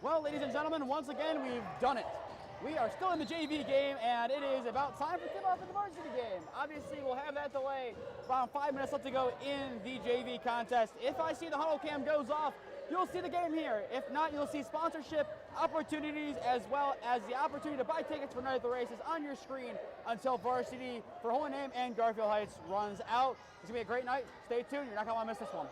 Well, ladies and gentlemen, once again, we've done it. We are still in the JV game, and it is about time for tip-off of the varsity game. Obviously, we'll have that delay. Around 5 minutes left to go in the JV contest. If I see the huddle cam goes off, you'll see the game here. If not, you'll see sponsorship opportunities as well as the opportunity to buy tickets for Night at the Races on your screen until varsity for Holy Name and Garfield Heights runs out. It's going to be a great night. Stay tuned. You're not going to want to miss this one.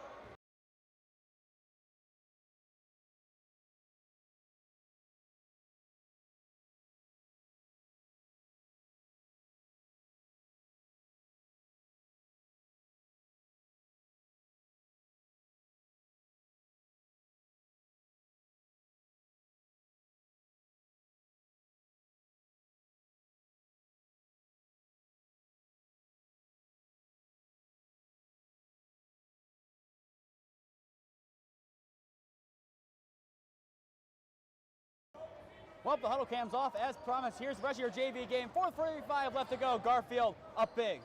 Well, the huddle cam's off as promised. Here's the rest of your JV game. 4:45 left to go. Garfield up big.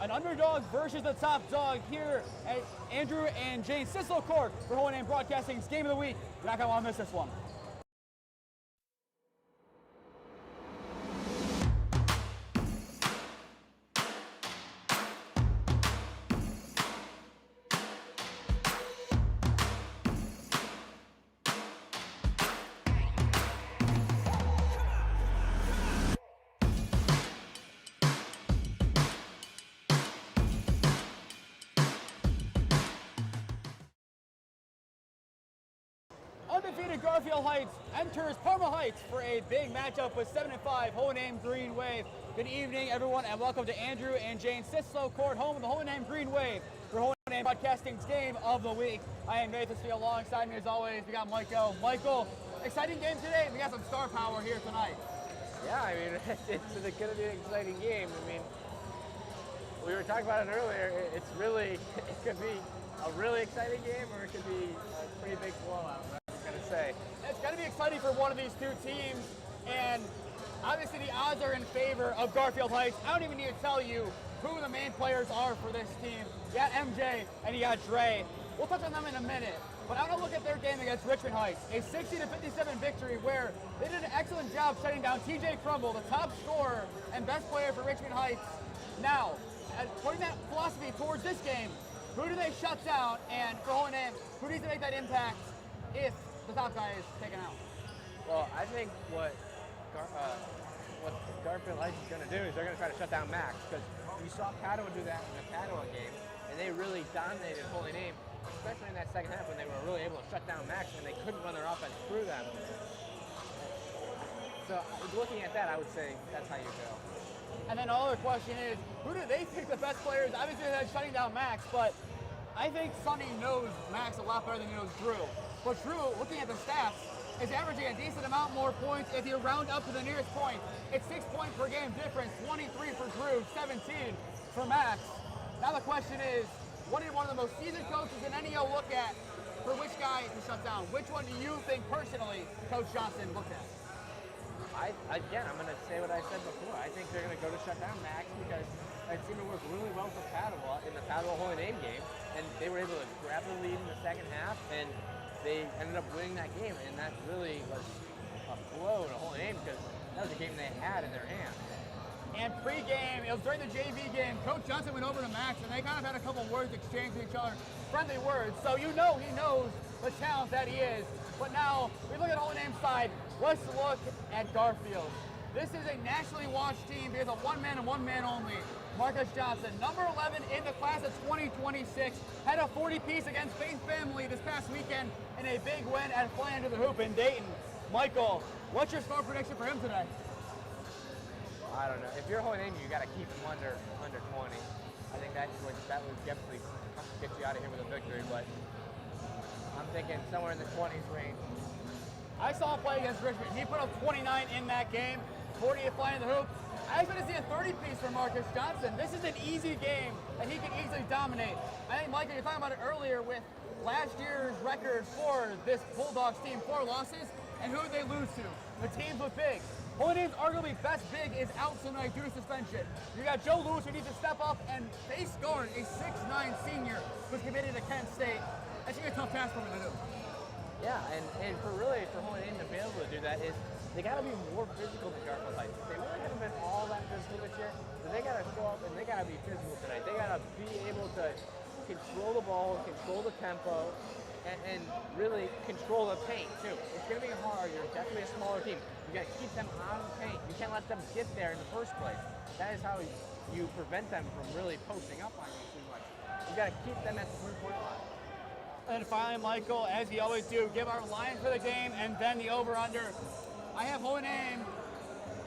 an underdog versus the top dog here at Andrew and Jane Sislo Court for Hohenheim Broadcasting's Game of the Week. You're not going to want to miss this one. Undefeated Garfield Heights enters Parma Heights for a big matchup with 7-5 Hohenheim Green Wave. Good evening, everyone, and welcome to Andrew and Jane Sislo Court, home of the Hohenheim Green Wave for Hohenheim Broadcasting's Game of the Week. I am Nathan Smee. Alongside me, as always, we got Michael. Michael, exciting game today. We got some star power here tonight. Yeah, I mean, it's going to be an exciting game. I mean, we were talking about it earlier. It's really, it could be a really exciting game, or it could be a pretty big blowout, right? Say. It's going to be exciting for one of these two teams, and obviously the odds are in favor of Garfield Heights. I don't even need to tell you who the main players are for this team. You got MJ and you got Dre. We'll touch on them in a minute, but I want to look at their game against Richmond Heights, a 60-57 victory where they did an excellent job shutting down TJ Crumble, the top scorer and best player for Richmond Heights. Now, putting that philosophy towards this game, who do they shut down, and for Hohenheim, who needs to make that impact if the top guy is taken out? Well, I think what Garfield Heights is going to do is they're going to try to shut down Max, because you saw Padua do that in the Padua game, and they really dominated Hohenheim, especially in that second half when they were really able to shut down Max and they couldn't run their offense through them. So looking at that, I would say that's how you go. And then another question is, who do they pick the best players? Obviously they're shutting down Max, but I think Sonny knows Max a lot better than he knows Drew. But Drew, looking at the stats, is averaging a decent amount more points. If you round up to the nearest point, it's 6 points per game difference, 23 for Drew, 17 for Max. Now the question is, what did one of the most seasoned coaches in NEO look at for which guy to shut down? Which one do you think personally Coach Johnson looked at? Again, I'm going to say what I said before. I think they're going to go to shut down Max because it seemed to work really well for Padua in the Padua-Hohenheim game, and they were able to grab the lead in the second half, and they ended up winning that game, and that really was a blow to Hohenheim because that was a game they had in their hands. And pre-game, it was during the JV game, Coach Johnson went over to Max, and they kind of had a couple words exchanged with each other, friendly words. So you know he knows the talent that he is. But now, we look at Hohenheim's side, let's look at Garfield. This is a nationally watched team because of one man and one man only. Marcus Johnson, number 11 in the class of 2026, had a 40-piece against Faith Family this past weekend in a big win at Flying to the Hoop in Dayton. Michael, what's your score prediction for him today? I don't know. If you're Hohenheim, you got to keep him under 20. I think that would definitely get you out of here with a victory, but I'm thinking somewhere in the 20s range. I saw him play against Richmond. He put up 29 in that game, 40 at Flying the Hoop. I expect to see a 30-piece for Marcus Johnson. This is an easy game that he can easily dominate. I think, Michael, you're talking about it earlier with last year's record for this Bulldogs team, 4 losses, and who did they lose to? The teams with bigs. Hohenheim's arguably best big is out tonight due to suspension. You got Joe Lewis, who needs to step up and face guard a 6'9 senior who's committed to Kent State. That's going to be a tough task for him to do. Yeah, and for Hohenheim to be able to do that is they got to be more physical than Garfield Heights. They really haven't been all that physical this year, but they got to show up and they got to be physical tonight. They got to be able to control the ball, control the tempo, and really control the paint too. It's going to be hard. You're definitely a smaller team. You got to keep them out of the paint. You can't let them get there in the first place. That is how you prevent them from really posting up on you too much. You got to keep them at the 3-point line. And finally, Michael, as we always do, give our line for the game and then the over/under. I have Hohenheim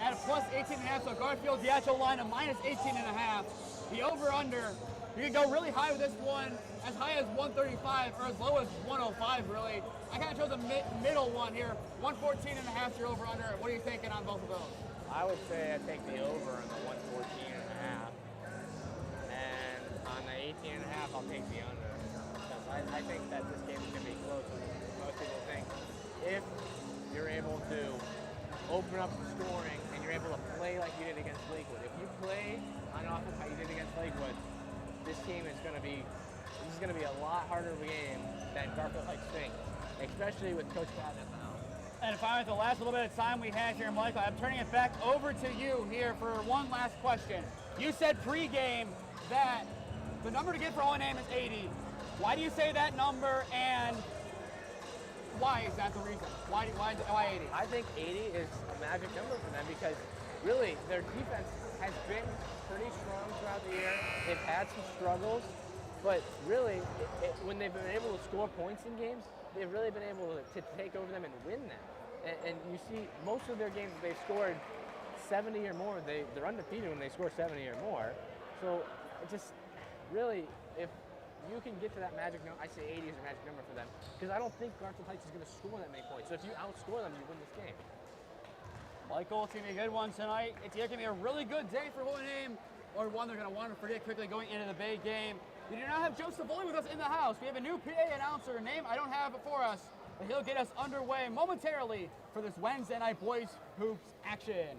at a plus 18.5, so Garfield's the actual line of minus 18.5. The over/under, you can go really high with this one, as high as 135 or as low as 105, really. I kind of chose a middle one here, 114.5 is your over/under. What are you thinking on both of those? I would say I take the over on the 114.5, and on the 18.5, I'll take the under. I think that this game is going to be closer than most people think. If you're able to open up the scoring and you're able to play like you did against Lakewood. If you play on offense how you did against Lakewood, this team is going to be a lot harder of a game than Garfield Heights thinks, especially with Coach Patton at the helm. And finally, the last little bit of time we have here, Michael, I'm turning it back over to you here for one last question. You said pregame that the number to get for Holy Name is 80. Why do you say that number, and why is that the reason? Why 80? I think 80 is a magic number for them because really their defense has been pretty strong throughout the year. They've had some struggles, but really when they've been able to score points in games, they've really been able to take over them and win them. And you see most of their games they've scored 70 or more. They're undefeated when they score 70 or more. So it just really, if you can get to that magic number, I say 80 is a magic number for them, because I don't think Garfield Heights is going to score that many points. So if you outscore them, you win this game. Michael, it's going to be a good one tonight. It's either going to be a really good day for Holy Name, or one they're going to want to forget quickly going into the Bay game. We do not have Joe Savoli with us in the house. We have a new PA announcer, name I don't have before us, but he'll get us underway momentarily for this Wednesday night boys hoops action.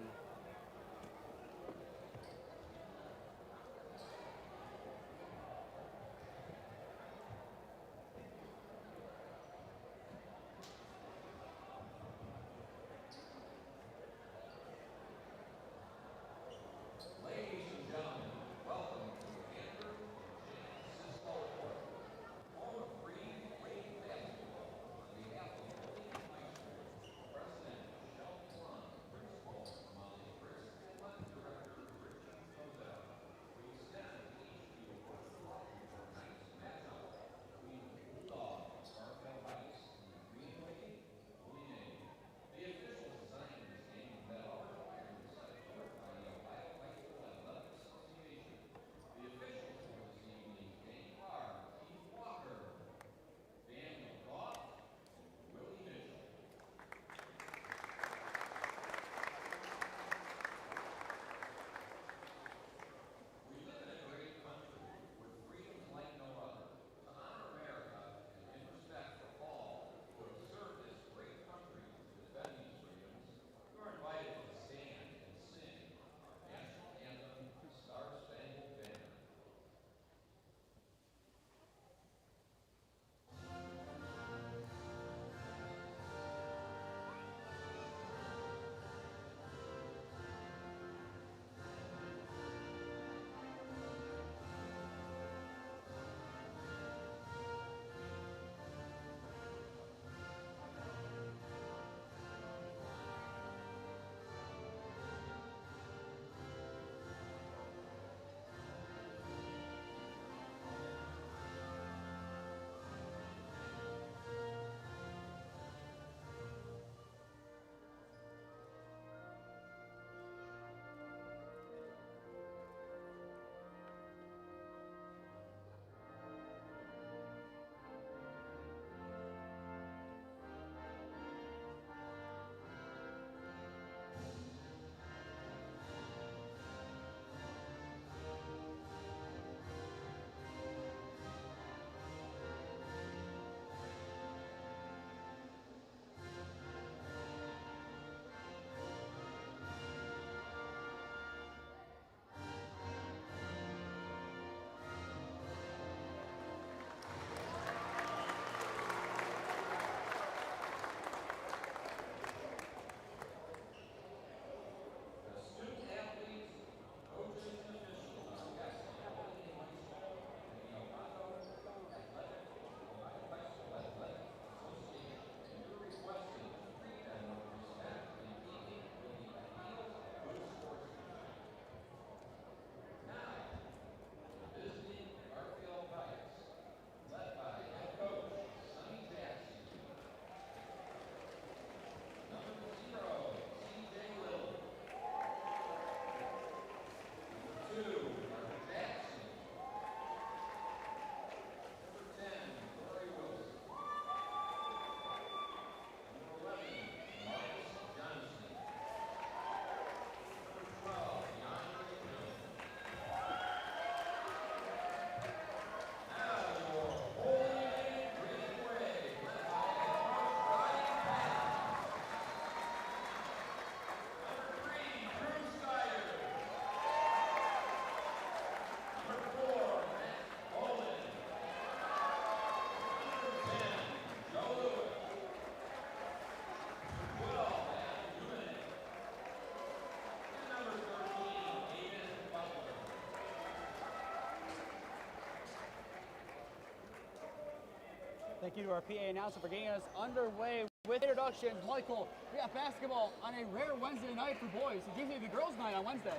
Thank you to our PA announcer for getting us underway with introductions. Michael, we got basketball on a rare Wednesday night for boys. It gives you the girls' night on Wednesday.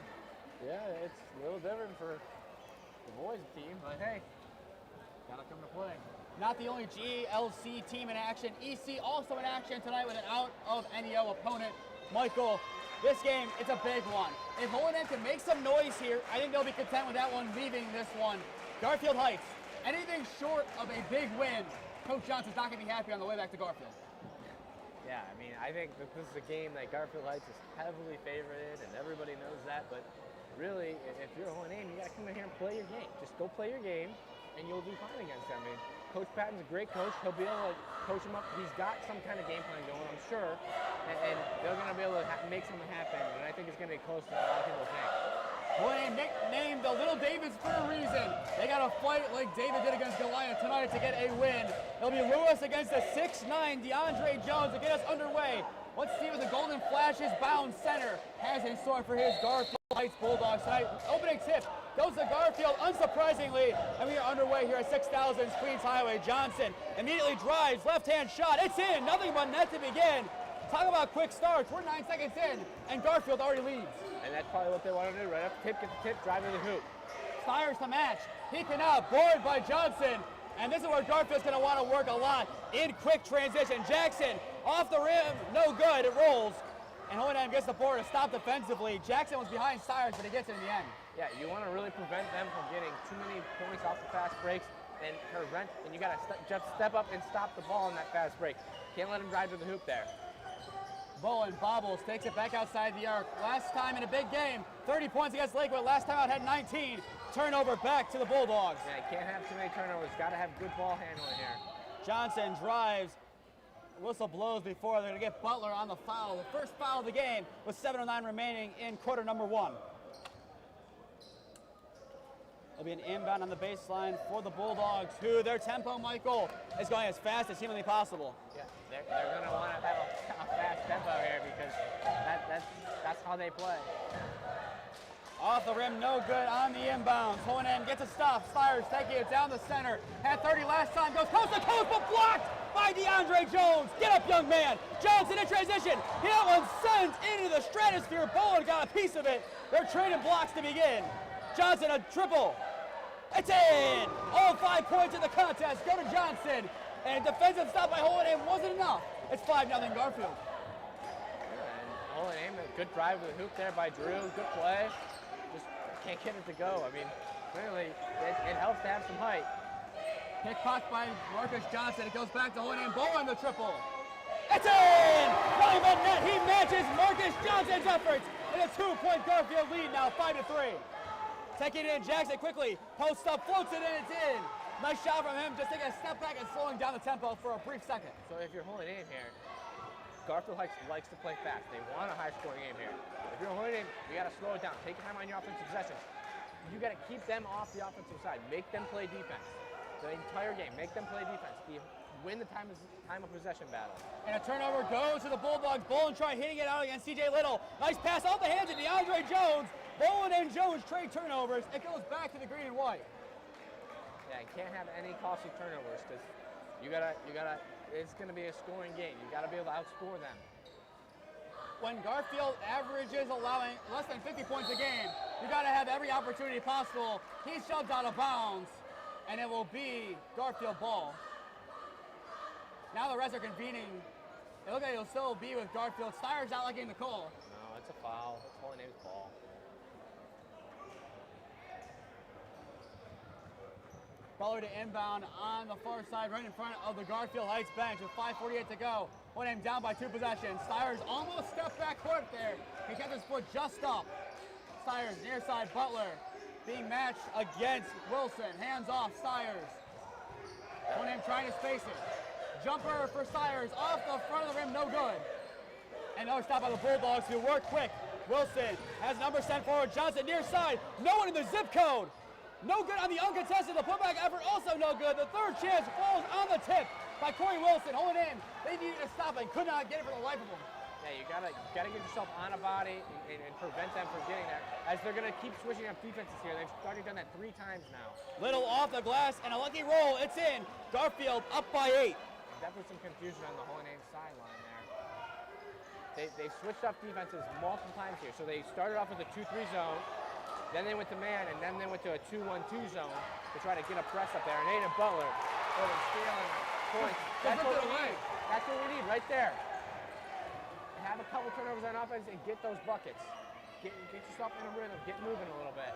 Yeah, it's a little different for the boys' team, but hey, gotta come to play. Not the only GLC team in action. EC also in action tonight with an out of NEO opponent. Michael, this game, it's a big one. If O&M can make some noise here, I think they'll be content with that one leaving this one. Garfield Heights, anything short of a big win, Coach Johnson's not going to be happy on the way back to Garfield. Yeah, I mean, I think that this is a game that Garfield Heights is heavily favored, and everybody knows that, but really, if you're O&M, you got to come in here and play your game. Just go play your game, and you'll do fine against them. I mean, Coach Patton's a great coach. He'll be able to coach them up. He's got some kind of game plan going, I'm sure, and they're going to be able to make something happen, and I think it's going to be close to a lot of people think. Boy, nicknamed the Little Davids for a reason. They got to fight like David did against Goliath tonight to get a win. It'll be Lewis against the 6'9" DeAndre Jones to get us underway. Let's see what the Golden Flashes bound center has in store for his Garfield Heights Bulldogs tonight. Opening tip goes to Garfield, unsurprisingly, and we are underway here at 6000 Queens Highway. Johnson immediately drives, left-hand shot. It's in, nothing but net to begin. Talk about quick starts. We're 9 seconds in, and Garfield already leads. And that's probably what they want to do, right up the tip, get the tip, drive to the hoop. Fires to match, peeking out, board by Johnson. And this is where Garfield's going to want to work a lot in quick transition. Jackson off the rim, no good, it rolls. And O&M gets the board to stop defensively. Jackson was behind Stires, but he gets it in the end. Yeah, you want to really prevent them from getting too many points off the fast breaks, and you got to just step up and stop the ball in that fast break. Can't let them drive to the hoop there. Bowen bobbles, takes it back outside the arc. Last time in a big game, 30 points against Lakewood. Last time out had 19. Turnover back to the Bulldogs. Yeah, can't have too many turnovers. Got to have good ball handling here. Johnson drives. Whistle blows before they're going to get Butler on the foul. The first foul of the game with 7:09 remaining in quarter number 1. There'll be an inbound on the baseline for the Bulldogs, who their tempo, Michael, is going as fast as humanly possible. Yeah, they're going to want to have a fast tempo here because that's how they play. Off the rim, no good on the inbounds. O&M gets a stop. Spires taking it down the center. Had 30 last time, goes coast to coast, but blocked by DeAndre Jones. Get up, young man. Johnson in transition. That one sends into the stratosphere. Bowen got a piece of it. They're trading blocks to begin. Johnson, a triple. It's in! All 5 points in the contest go to Johnson. And defensive stop by O&M wasn't enough. It's 5-0 Garfield. Yeah, and O&M, a good drive to the hoop there by Drew. Good play. Just can't get it to go. I mean, clearly, it helps to have some height. Pick popped by Marcus Johnson. It goes back to O&M. Bowen the triple. It's in! Nothing but net. He matches Marcus Johnson's efforts. And a 2-point Garfield lead now, 5-3. Taking it in, Jackson quickly. Post up, floats it in, it's in. Nice shot from him, just taking a step back and slowing down the tempo for a brief second. So if you're holding in here, Garfield Heights likes to play fast. They want a high-scoring game here. If you're holding in, you got to slow it down. Take your time on your offensive possessions. You got to keep them off the offensive side. Make them play defense. The entire game, make them play defense. Win the time of possession battle. And a turnover goes to the Bulldogs. Bowen trying hitting it out against CJ Little. Nice pass off the hands of DeAndre Jones. Bowen and Jones trade turnovers. It goes back to the green and white. Yeah, you can't have any costly turnovers because you gotta. It's gonna be a scoring game. You gotta be able to outscore them. When Garfield averages allowing less than 50 points a game, you gotta have every opportunity possible. He's shoved out of bounds, and it will be Garfield ball. Now the rest are convening. It looks like it'll still be with Garfield. Stires not liking the call. No, it's a foul. It's holding his ball. Butler to inbound on the far side, right in front of the Garfield Heights bench with 5:48 to go. O&M down by 2 possessions. Stires almost stepped back court there. He kept his foot just up. Stires near side, Butler being matched against Wilson. Hands off, Stires. O&M trying to space it. Jumper for Stires off the front of the rim, no good. And another stop by the Bulldogs who work quick. Wilson has number sent forward. Johnson near side. No one in the zip code. No good on the uncontested. The putback effort also no good. The third chance falls on the tip by Corey Wilson. Holding in. They needed to stop and could not get it for the life of them. Yeah, you gotta get yourself on a body and prevent them from getting there. As they're gonna keep switching up defenses here. They've already done that 3 times now. Little off the glass and a lucky roll. It's in. Garfield up by 8. Definitely some confusion on the Holy Name sideline there. They switched up defenses multiple times here. So they started off with a 2-3 zone. Then they went to man, and then they went to a 2-1-2 zone to try to get a press up there. And Aiden Butler, stealing points. That's what we need. That's what we need right there. Have a couple turnovers on offense and get those buckets. Get yourself in a rhythm. Get moving a little bit.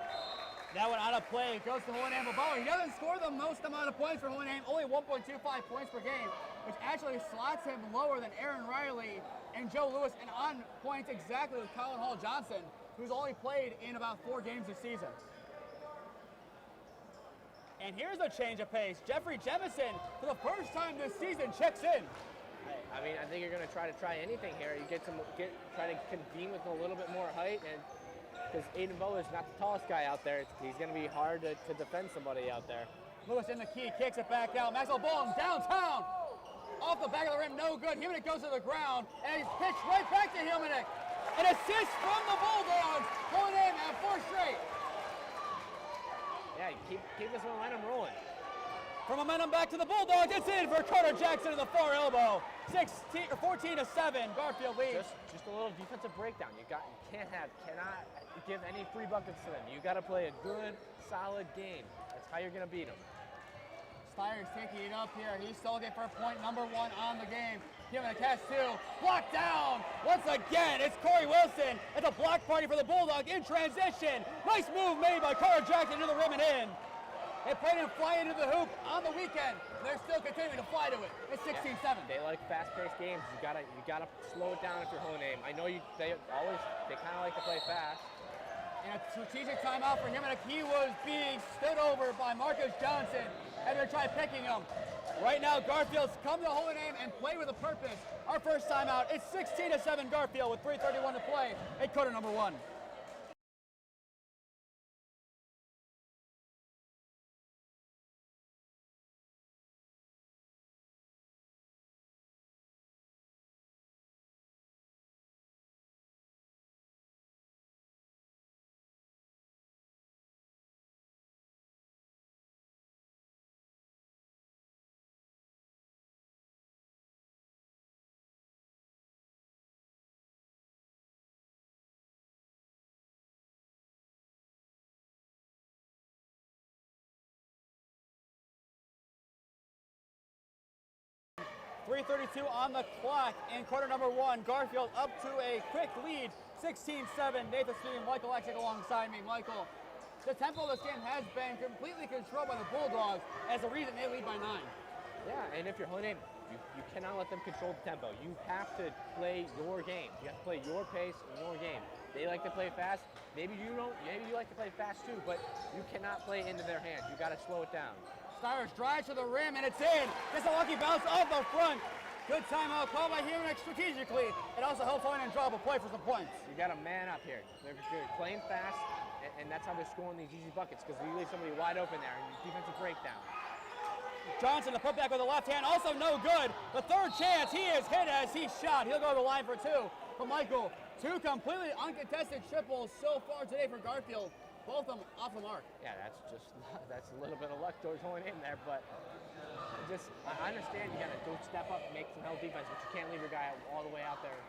That one out of play. Goes to Holy Name Butler. He doesn't score the most amount of points for Holy Name. Only 1.25 points per game, which actually slots him lower than Aaron Riley and Joe Lewis, and on points exactly with Colin Hall Johnson, who's only played in about 4 games this season. And here's a change of pace. Jeffrey Jemison, for the first time this season, checks in. I mean, I think you're going to try anything here. You try to convene with a little bit more height, and because Aiden Butler's not the tallest guy out there, he's going to be hard to defend somebody out there. Lewis in the key, kicks it back out. Maxwell Bowen downtown, off the back of the rim, no good. Humanek goes to the ground, and he's pitched right back to Humanek. An assist from the Bulldogs, going in at 4 straight. Yeah, keep this momentum rolling. From momentum back to the Bulldogs, it's in for Carter Jackson to the far elbow. 14-7, Garfield leads. Just a little defensive breakdown. Cannot give any free buckets to them. You got to play a good, solid game. That's how you're going to beat them. Steyer's taking it up here. He's still looking for point number 1 on the game. Giving a catch 2. Blocked down. Once again, it's Corey Wilson. It's a block party for the Bulldogs in transition. Nice move made by Carter Jackson to the rim and in. They played him fly into the hoop on the weekend. They're still continuing to fly to it. It's 16-7. They like fast-paced games. You gotta slow it down if you're Holy Name. I know they kind of like to play fast. And a strategic timeout for him, and he was being stood over by Marcus Johnson, and they're trying picking him. Right now, Garfield's come to Holy Name and play with a purpose. Our first timeout. It's 16-7 Garfield with 3:31 to play at quarter number 1. .332 on the clock in quarter number 1. Garfield up to a quick lead, 16-7. Nathan Smee and Michael Oleksik alongside me. Michael, the tempo of this game has been completely controlled by the Bulldogs as the reason they lead by 9. Yeah, and if you're Holy Name, you cannot let them control the tempo. You have to play your game. You have to play your pace and your game. They like to play fast. Maybe you don't. Maybe you like to play fast too, but you cannot play into their hands. You got to slow it down. Steyer's drives to the rim, and it's in. Gets a lucky bounce off the front. Good timeout called by Humanek strategically. It also helps Holy Name drop a play for some points. You got a man up here. They're playing fast, and that's how they're scoring these easy buckets, because you leave somebody wide open there and defensive breakdown. Johnson, the putback with the left hand, also no good. The third chance, he is hit as he shot. He'll go to the line for 2. For Michael, 2 completely uncontested triples so far today for Garfield. Both of them off the mark. Yeah, that's a little bit of luck towards Holy Name there, but I understand you gotta go step up and make some hell defense, but you can't leave your guy all the way out there.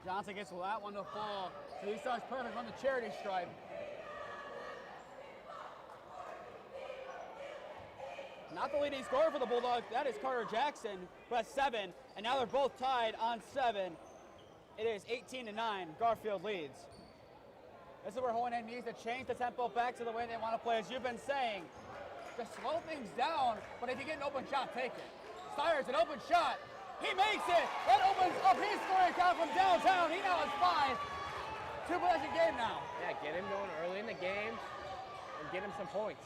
Johnson gets that one to fall, so he starts perfect from the charity stripe. Not the leading scorer for the Bulldogs, that is Carter Jackson, but 7, and now they're both tied on 7. It is 18-9, Garfield leads. This is where Holy Name needs to change the tempo back to the way they want to play. As you've been saying, to slow things down, but if you get an open shot, take it. Steyer's an open shot. He makes it. That opens up his scoring count from downtown. He now has 5. 2-possession game now. Yeah, get him going early in the game and get him some points.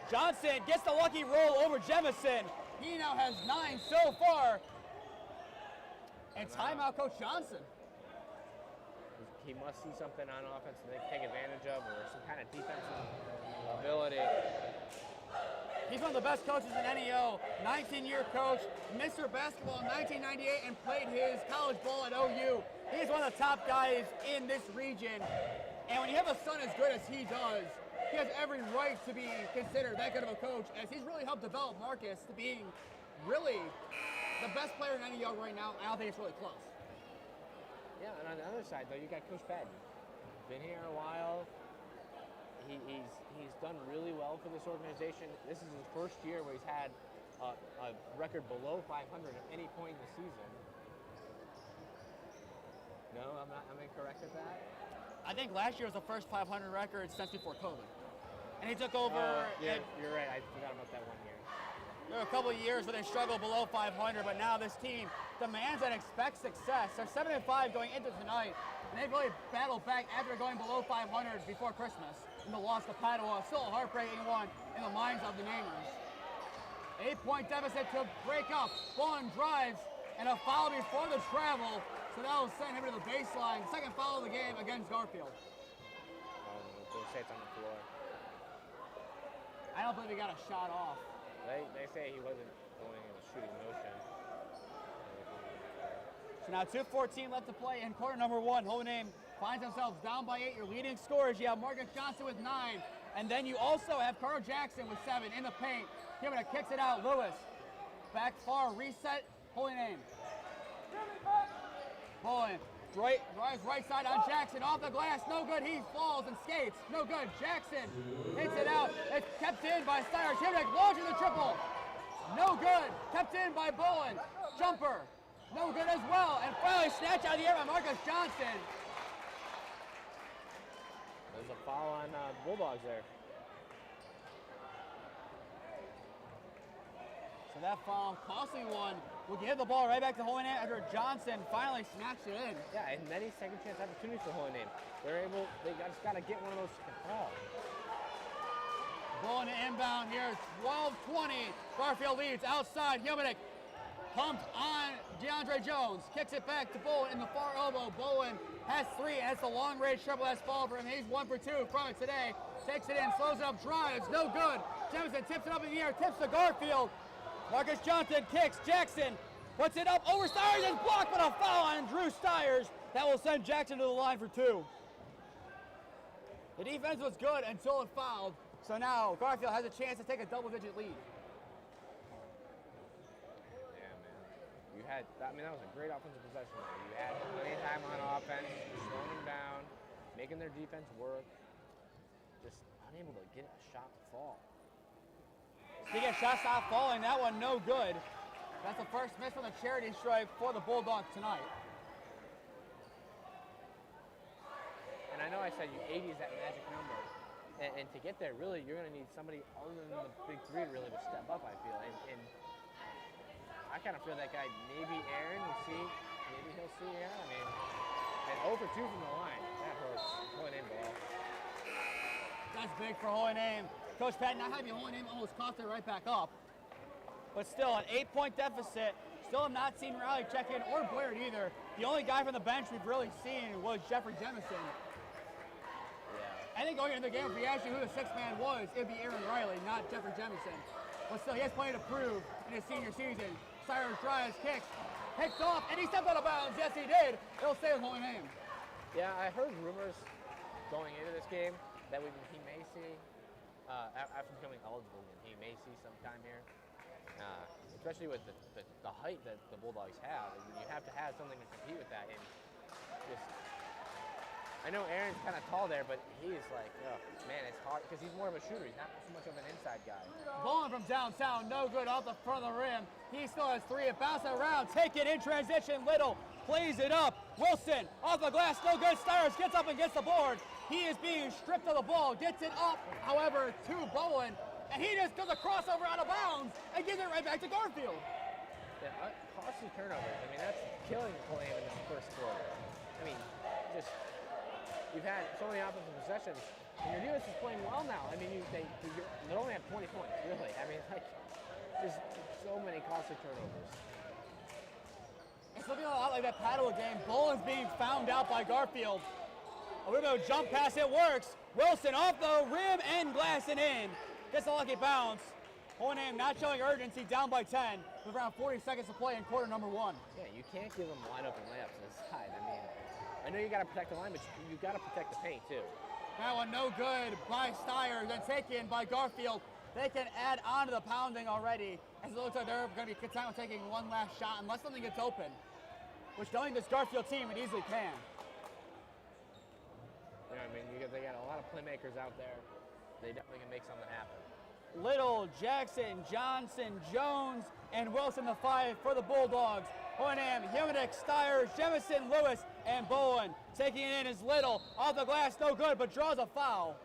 Johnson gets the lucky roll over Jemison. He now has 9 so far. And timeout, Coach Johnson. He must see something on offense that they can take advantage of, or some kind of defensive ability. He's one of the best coaches in NEO, 19-year coach, Mr. Basketball in 1998, and played his college ball at OU. He's one of the top guys in this region. And when you have a son as good as he does, he has every right to be considered that good of a coach, as he's really helped develop Marcus to being really the best player in NEO right now. I don't think it's really close. Yeah, and on the other side, though, you got Coach Patton. Been here a while. He's done really well for this organization. This is his first year where he's had a record below 500 at any point in the season. No, I'm incorrect at that? I think last year was the first 500 record since before COVID. And he took over. Yeah, you're right. I forgot about that 1 year. There were a couple of years where they struggled below 500, but now this team demands and expects success. They're 7-5 going into tonight, and they've really battled back after going below 500 before Christmas. And the loss to Padua, still a heartbreaking one in the minds of the namers. 8-point deficit to break up. Bowen drives, and a foul before the travel, so that will send him to the baseline. Second foul of the game against Garfield. They say it's on the floor. I don't believe he got a shot off. They say he wasn't going in a shooting motion. So now 2:14 left to play in quarter number one. Holy Name finds themselves down by 8. Your leading scorers, you have Marcus Johnson with 9. And then you also have Carl Jackson with 7 in the paint. Giving kicks it out. Lewis. Back far, reset. Holy Name. Bowen. Drives right side on Jackson. Off the glass. No good. He falls and skates. No good. Jackson hits it out. It's kept in by Steyer. Shivnik launching the triple. No good. Kept in by Bowen. Jumper. No good as well. And finally snatched out of the air by Marcus Johnson. There's a foul on Bulldogs there. So that foul, costly one, will give the ball right back to Holy Name after Johnson finally snatched it in. Yeah, and many second chance opportunities for Holy Name. They just got to get one of those to fall. Ball in the inbound here, 12-20. Garfield leads outside. Humanick pumped on DeAndre Jones. Kicks it back to Bowen in the far elbow. Bowen has 3, and it's a long-range triple that's fall for him. He's 1 for 2 from it today. Takes it in, slows it up, drives, no good. Jefferson tips it up in the air, tips to Garfield. Marcus Johnson kicks, Jackson puts it up over Stiers and blocked, but a foul on Drew Stiers. That will send Jackson to the line for 2. The defense was good until it fouled. So now Garfield has a chance to take a double-digit lead. That was a great offensive possession. You had plenty of time on offense, slowing them down, making their defense work, just unable to get a shot to fall. Speaking of shots not falling, that one no good. That's the first miss from the charity stripe for the Bulldogs tonight. And I know I said 80 is that magic number. And to get there, really, you're going to need somebody other than the big three really to step up, I feel. And I kind of feel that guy, maybe Aaron, we'll see. Maybe he'll see Aaron. I mean, and 0 for 2 from the line. That hurts. Holy Name ball. That's big for Holy Name. Coach Patton, not having Holy Name almost cost it right back up. But still, an 8-point deficit. Still have not seen Riley check in or Blair either. The only guy from the bench we've really seen was Jeffrey Jemison. I think going into the game, if we asked you who the 6th man was, it'd be Aaron Riley, not Jeffrey Jemison. But still, he has plenty to prove in his senior season. Cyrus drives, kicks off, and he stepped out of bounds. Yes, he did. It'll stay with Holy Name. Yeah, I heard rumors going into this game that he may see, after becoming eligible, he may see sometime here. Especially with the height that the Bulldogs have. You have to have something to compete with that. And just, I know Aaron's kind of tall there, but he's like, oh, man, it's hard because he's more of a shooter. He's not so much of an inside guy. Bowling from downtown, no good off the front of the rim. He still has 3. It bounces around, take it in transition. Little plays it up. Wilson off the glass, no good. Stiers gets up and gets the board. He is being stripped of the ball, gets it up, however, to Bowen, and he just does a crossover out of bounds and gives it right back to Garfield. Yeah, costly turnovers. I mean, that's killing Holy Name in this first quarter. I mean, just. You've had so many offensive possessions, and your defense is playing well now. I mean, they only have 20 points, really. I mean, like, just so many costly turnovers. It's looking a lot like that Padua game. Bowen's being found out by Garfield. A little bit of jump pass, it works. Wilson off the rim and glass and in. Gets a lucky bounce. Hohenheim not showing urgency, down by 10 with around 40 seconds to play in quarter number 1. Yeah, you can't give them wide open layups inside. I mean, I know you got to protect the line, but you got to protect the paint too. That one no good by Steyer, then taken by Garfield. They can add on to the pounding already, as it looks like they're going to be content with taking one last shot unless something gets open, which knowing this Garfield team, it easily can. Yeah, I mean, they got a lot of playmakers out there. They definitely can make something happen. Little, Jackson, Johnson, Jones, and Wilson the 5 for the Bulldogs. Hohenheim, Humanek, Steyer, Jemison, Lewis, and Bowen. Taking it in is Little. Off the glass, no good, but draws a foul.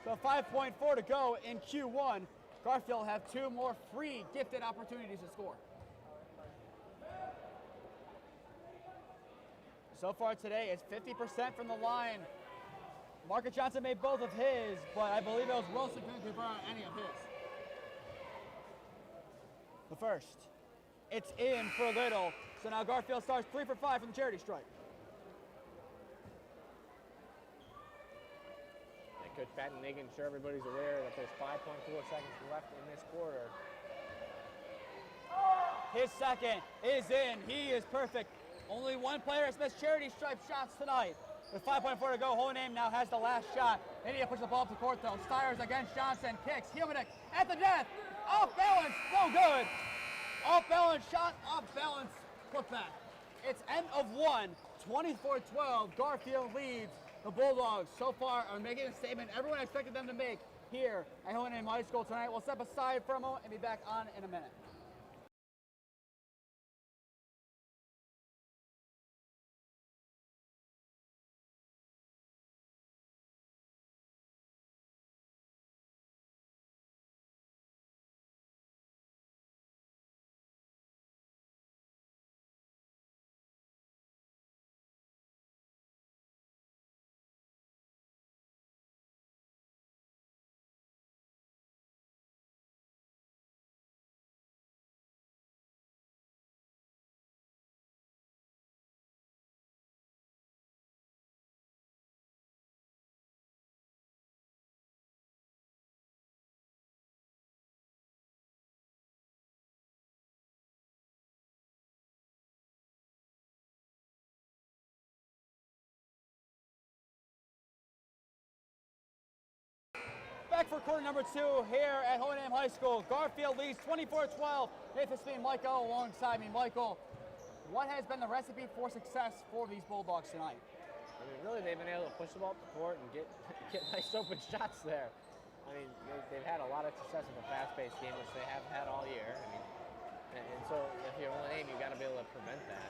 So 5.4 to go in Q1. Garfield have 2 more free gifted opportunities to score. So far today, it's 50% from the line. Marcus Johnson made both of his, but I believe it was Wilson couldn't convert any of his. The first, it's in for Little. So now Garfield starts 3 for 5 from the charity stripe. And Coach Patton making sure everybody's aware that there's 5.4 seconds left in this quarter. His second is in. He is perfect. Only one player has missed charity stripe shots tonight. With 5.4 to go, Hohenheim now has the last shot. They need to push the ball up the court though. Steyer's against Johnson, kicks, Humanek at the net. Off balance, no good. Off balance shot, off balance, put back. It's end of 1, 24-12. Garfield leads the Bulldogs. So far are making a statement everyone expected them to make here at Hohenheim High School tonight. We'll step aside for a moment and be back on in a minute. Back for quarter number 2 here at Hohenheim High School. Garfield leads 24-12. Nathan Smee and Michael alongside me. Michael, what has been the recipe for success for these Bulldogs tonight? I mean, really, they've been able to push the ball up the court and get nice open shots there. I mean, they've had a lot of success in the fast-paced game, which they have had all year. I mean, and so if you're Hohenheim, you've got to be able to prevent that.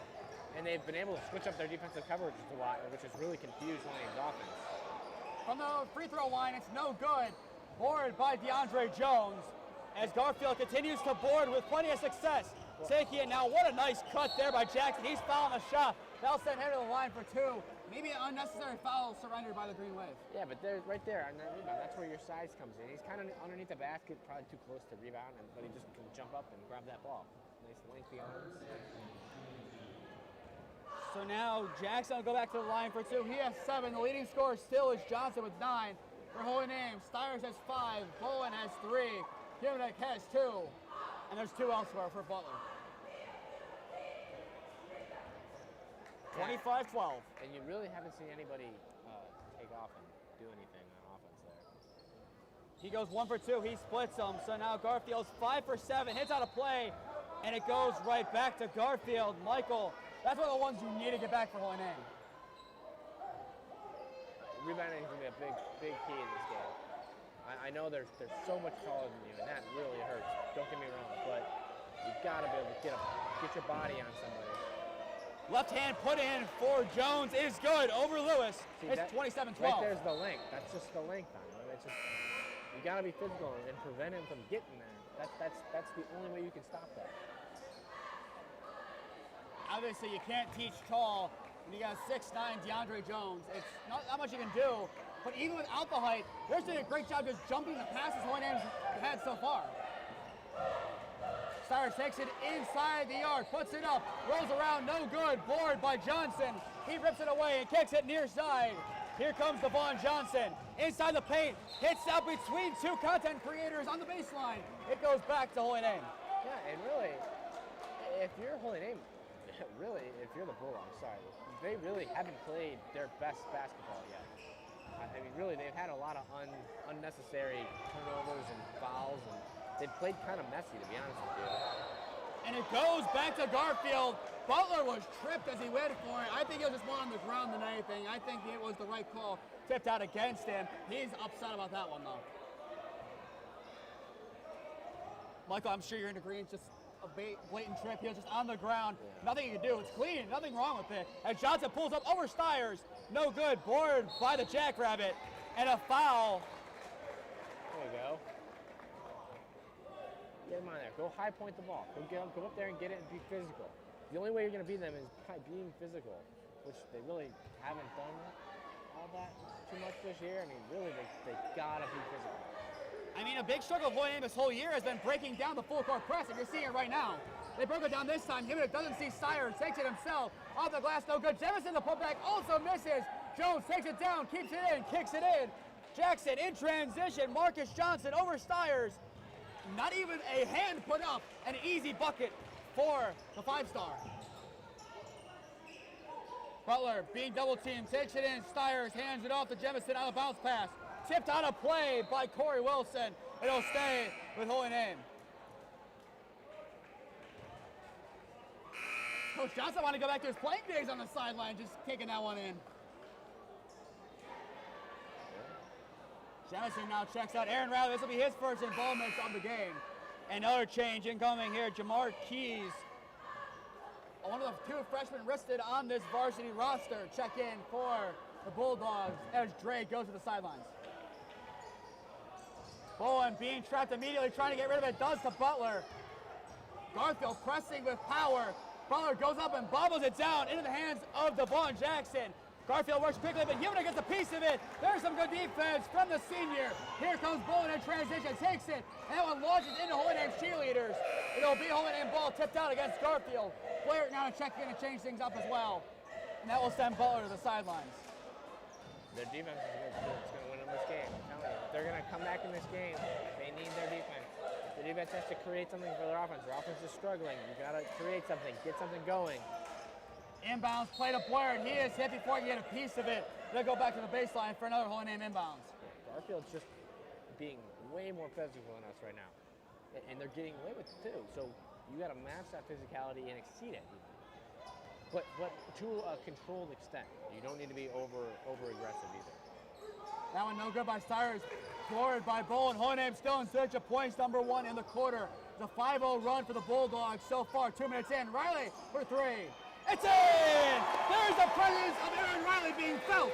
And they've been able to switch up their defensive coverage a lot, which has really confused Hohenheim's offense. From the free throw line, it's no good. Boarded by DeAndre Jones as Garfield continues to board with plenty of success. Taking it now. What a nice cut there by Jackson. He's fouling the shot. That'll send him to the line for 2. Maybe an unnecessary foul surrendered by the Green Wave. Yeah, but there's right there on that rebound. That's where your size comes in. He's kind of underneath the basket, probably too close to rebound, but he just can jump up and grab that ball. Nice lengthy arms. So now Jackson will go back to the line for 2. He has 7. The leading scorer still is Johnson with 9. For Hohenheim, Steyers has 5. Bowen has 3. Humanek has 2. And there's 2 elsewhere for Butler. 25-12. And you really haven't seen anybody take off and do anything on offense there. He goes 1 for 2. He splits them. So now Garfield's 5 for 7. Hits out of play. And it goes right back to Garfield. Michael, that's one of the ones you need to get back for Hohenheim. Rebounding is going to be a big key in this game. I know they're so much taller than you, and that really hurts. Don't get me wrong, but you've got to be able to get your body on somebody. Left hand put in for Jones is good over Lewis. See, it's 27-12. Right there's the length. That's just the length on it. It's just, you got to be physical and prevent him from getting there. That's the only way you can stop that. Obviously, you can't teach tall. When you got 6'9" DeAndre Jones, it's not much you can do. But even without the height, they're doing a great job just jumping the passes Hohenheim's had so far. Steyers takes it inside the arc, puts it up, rolls around, no good. Board by Johnson. He rips it away and kicks it near side. Here comes Devon Johnson. Inside the paint. Hits out between two content creators on the baseline. It goes back to Holy Name. Yeah, and really, if you're Holy Name, really, if you're the Bulldogs, sorry, they really haven't played their best basketball yet. I mean, really, they've had a lot of unnecessary turnovers and fouls, and they've played kind of messy, to be honest with you. And it goes back to Garfield. Butler was tripped as he waited for it. I think he was just more on the ground than anything. I think it was the right call tipped out against him. He's upset about that one, though. Michael, I'm sure you're in agreement. Just a blatant trip. He was just on the ground. Yeah. Nothing you can do. It's clean. Nothing wrong with it. And Johnson pulls up over Stiers. No good. Board by the Jackrabbit. And a foul. There you go. Get him on there. Go high point the ball. Go up there and get it and be physical. The only way you're going to beat them is by being physical, which they really haven't done all that too much this year. I mean, really, they got to be physical. I mean, a big struggle of Holy Name this whole year has been breaking down the full court press, and you're seeing it right now. They broke it down this time. Himmick doesn't see Stiers, takes it himself. Off the glass, no good. Jefferson, the putback, also misses. Jones takes it down, keeps it in, kicks it in. Jackson in transition. Marcus Johnson over Stiers. Not even a hand put up. An easy bucket for the five-star. Butler being double-teamed, takes it in. Stiers hands it off to Jefferson on a bounce pass. Tipped out of play by Corey Wilson. It'll stay with Holy Name. Coach Johnson wanted to go back to his playing days on the sideline, just kicking that one in. Jefferson now checks out Aaron Riley. This will be his first involvement of the game. Another change incoming here. Jamar Keys, one of the two freshmen listed on this varsity roster, check in for the Bulldogs as Drake goes to the sidelines. Bowen being trapped immediately, trying to get rid of it, does to Butler. Garfield pressing with power. Butler goes up and bobbles it down into the hands of Devon Jackson. Garfield works quickly, but Hewlett gets a piece of it. There's some good defense from the senior. Here comes Bowen in transition, takes it, and that one launches into Holy Name's cheerleaders. It'll be Holy Name ball tipped out against Garfield. Blair now to check in and change things up as well. And that will send Butler to the sidelines. Their defense is going to win them this game. I'm telling you, if they're going to come back in this game, they need their defense. The defense has to create something for their offense. Their offense is struggling. You got to create something, get something going. Inbounds play to Blair, and he is hit before he can get a piece of it. They'll go back to the baseline for another Holy Name inbounds. Garfield's just being way more physical than us right now. And they're getting away with it too. So you got to match that physicality and exceed it. But to a controlled extent. You don't need to be over aggressive either. That one no good by Stiers. Forward by Bowen. Holy Name still in search of points, number one in the quarter. The 5-0 run for the Bulldogs so far. 2 minutes in. Riley for three. It's in! There's the presence of Aaron Riley being felt.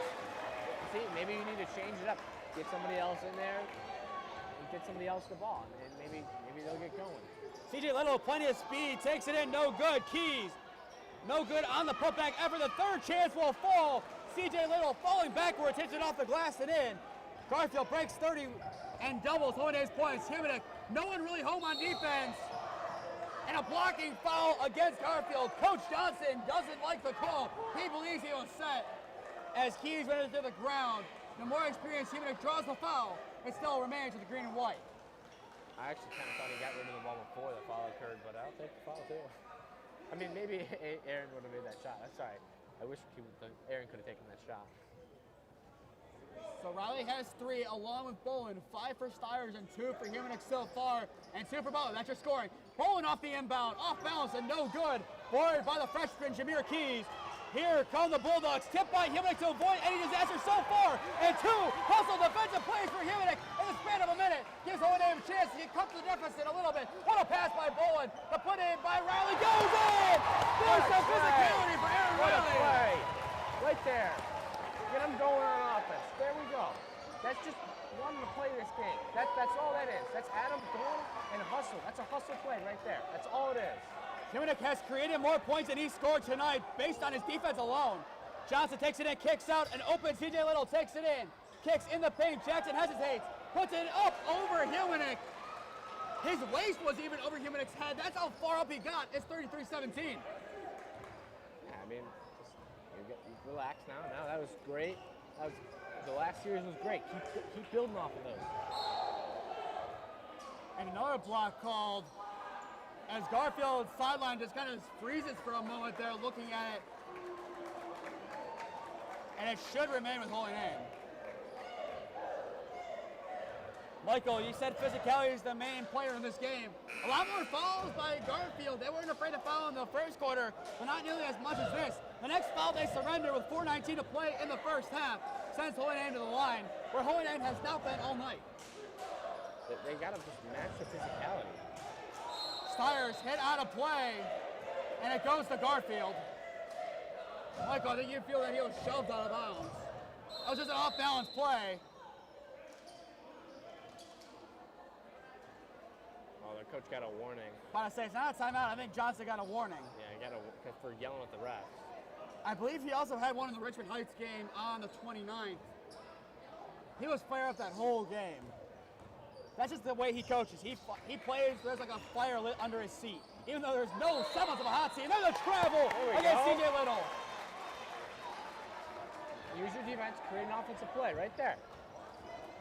See, maybe you need to change it up. Get somebody else in there and get somebody else the ball. And maybe they'll get going. CJ Little, plenty of speed, takes it in, no good. Keys, no good on the putback effort. The third chance will fall. CJ Little falling backwards, hits it off the glass and in. Garfield breaks 30 and doubles Holy Name's points. Himmick, no one really home on defense. And a blocking foul against Garfield. Coach Johnson doesn't like the call. He believes he was set as Keys went into the ground. The more experienced Himmick draws the foul. It still remains with the green and white. I actually kind of thought he got rid of the ball before the foul occurred, but I'll take the foul too. I mean, maybe Aaron would have made that shot. That's all right. I wish Aaron could have taken that shot. So Riley has 3 along with Bowen. 5 for Stiers and 2 for Himmick so far. And 2 for Butler. That's your scoring. Bowen off the inbound. Off balance and no good. Boarded by the freshman Jameer Keys. Here come the Bulldogs. Tipped by Himmick to avoid any disaster so far. And 2 hustle defensive plays for Himmick in the span of a minute. Gives Holy Name a chance to cut the deficit a little bit. What a pass by Bowen. The put in by Riley goes in. There's some physicality for Aaron Riley. What a play. Right there. Get him going on offense. There we go. That's just wanting to play this game. That's all that is. That's Adam going and hustle. That's a hustle play right there. That's all it is. Himmick has created more points than he scored tonight based on his defense alone. Johnson takes it in, kicks out, and open. CJ Little takes it in. Kicks in the paint. Jackson hesitates. Puts it up over Himmick. His waist was even over Himmick's head. That's how far up he got. It's 33-17. Yeah, I mean, just relax now. Now that was great. The last series was great. Keep building off of those. And another block called as Garfield's sideline just kind of freezes for a moment there looking at it. And it should remain with holding in. Michael, you said physicality is the main player in this game. A lot more fouls by Garfield. They weren't afraid to foul in the first quarter, but not nearly as much as this. The next foul they surrender with 4:19 to play in the first half sends Hoyland to the line, where Hoyland has not been all night. They got to just match the physicality. Stiers hit out of play, and it goes to Garfield. Michael, I think you feel that he was shoved out of bounds. That was just an off-balance play. Oh, their coach got a warning. About to say, it's not a timeout. I think Johnson got a warning. Yeah, he got for yelling at the refs. I believe he also had one in the Richmond Heights game on the 29th. He was fired up that whole game. That's just the way he coaches. He plays, there's like a fire lit under his seat. Even though there's no semblance of a hot seat. There's a travel against CJ Little. Use your defense, create an offensive play right there.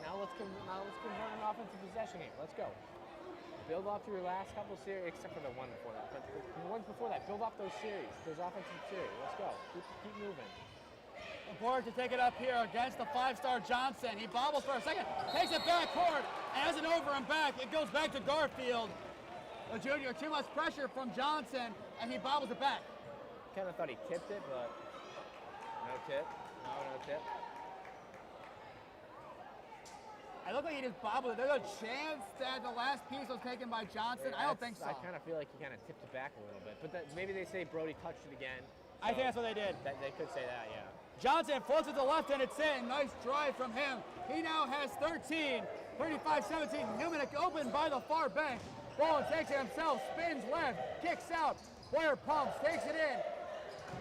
Now let's convert an offensive possession game. Let's go. Build off your last couple series, except for the one before that. But the ones before that, build off those series, those offensive series. Let's go. Keep moving. Important to take it up here against the five-star Johnson. He bobbles for a second, takes it back court, and has it over and back. It goes back to Garfield. The junior, too much pressure from Johnson, and he bobbles it back. Kind of thought he tipped it, but no tip. No tip. I look like he just bobbled it. There's a chance that the last piece was taken by Johnson. I don't think so. I kind of feel like he kind of tipped it back a little bit. But maybe they say Brody touched it again. So I think that's what they did. They could say that, yeah. Johnson floats to the left and it's in. Nice drive from him. He now has 13. 35-17. Newman open by the far bench. Bowen takes it himself. Spins left. Kicks out. Boyer pumps. Takes it in.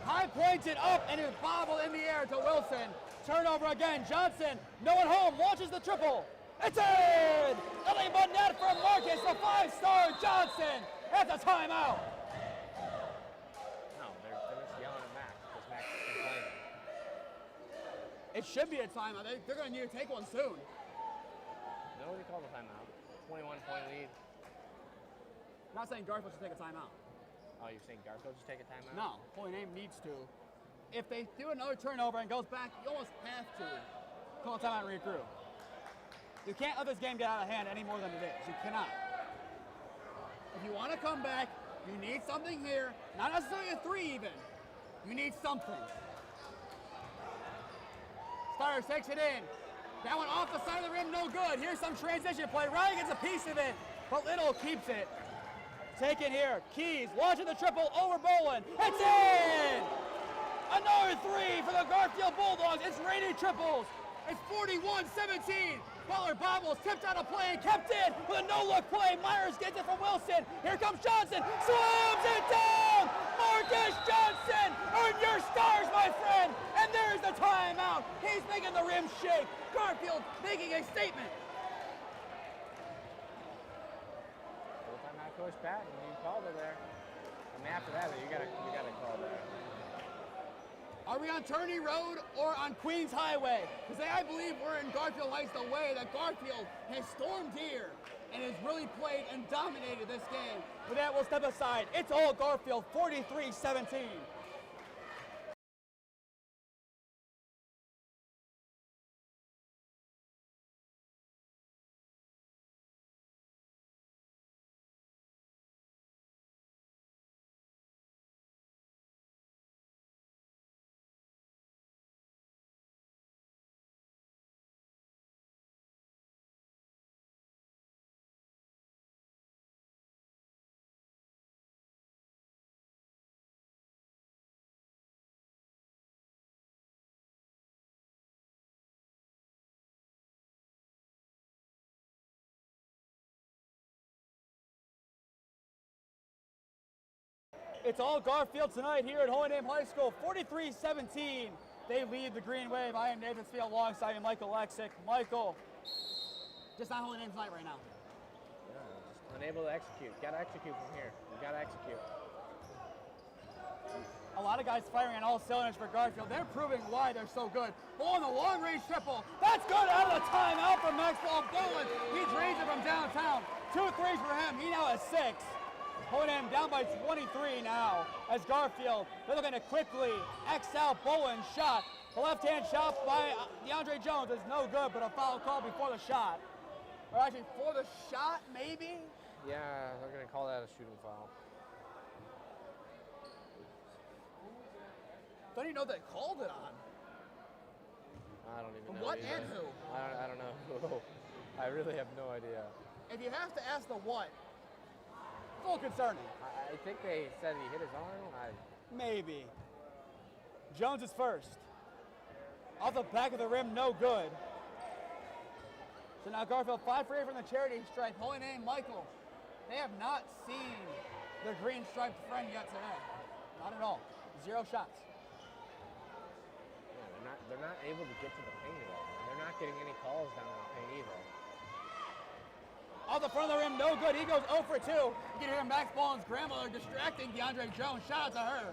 High points it up and is bobbled in the air to Wilson. Turnover again. Johnson, no one home, launches the triple. It's in! Nothing but net for Marcus, the five-star Johnson at the timeout. No, they're just yelling at Max because Max is complaining. It should be a timeout. They're going to need to take one soon. Nobody called a timeout. 21-point lead. I'm not saying Garfield should take a timeout. Oh, you're saying Garfield should take a timeout? No, Holy Name needs to. If they do another turnover and goes back, you almost have to call a timeout and regroup. You can't let this game get out of hand any more than it is. You cannot. If you want to come back, you need something here. Not necessarily a three even. You need something. Stiers takes it in. That one off the side of the rim, no good. Here's some transition play. Ryan gets a piece of it, but Little keeps it. Take it here. Keys launching the triple over Bolin. It's in! Another three for the Garfield Bulldogs. It's raining triples. It's 41-17. Butler bobbles, tipped out of play, and kept in with a no-look play. Myers gets it from Wilson. Here comes Johnson. Slams it down! Marcus Johnson! Earn your stars, my friend! And there's the timeout. He's making the rim shake. Garfield making a statement. Full-timeout, Coach Pat, and you called it there. I mean, after that, you gotta call there. Are we on Turney Road or on Queens Highway? Because I believe we're in Garfield Heights the way that Garfield has stormed here and has really played and dominated this game. With that, we'll step aside. It's all Garfield, 43-17. It's all Garfield tonight here at Holy Name High School, 43-17. They lead the Green Wave. I am Nathan Field alongside me, Michael Oleksik. Michael, just not Holy Name tonight right now. Yeah, just unable to execute. Got to execute from here. You got to execute. A lot of guys firing on all cylinders for Garfield. They're proving why they're so good. Bolin, the long-range triple. That's good out of the timeout from Maxwell Bolin. He drains it from downtown. 2 threes for him. He now has 6. O&M down by 23 now as Garfield, they're looking to quickly X out Bowen's shot. The left-hand shot by DeAndre Jones is no good, but a foul call before the shot. Or actually, for the shot, maybe? Yeah, they're going to call that a shooting foul. Don't even know they called it on. I don't even know. What either. and who? I don't know. I really have no idea. If you have to ask the what, it's a little concerning. I think they said he hit his arm. Maybe. Jones is first. Off the back of the rim, no good. So now Garfield 5 for 8 from the charity stripe. Holy name, Michael. They have not seen the green striped friend yet today. Not at all. 0 shots. Yeah, they're not able to get to the paint at all. They're not getting any calls down in the paint either. Off the front of the rim, no good. He goes 0 for 2. You can hear Max Bolin's grandmother distracting DeAndre Jones. Shout out to her.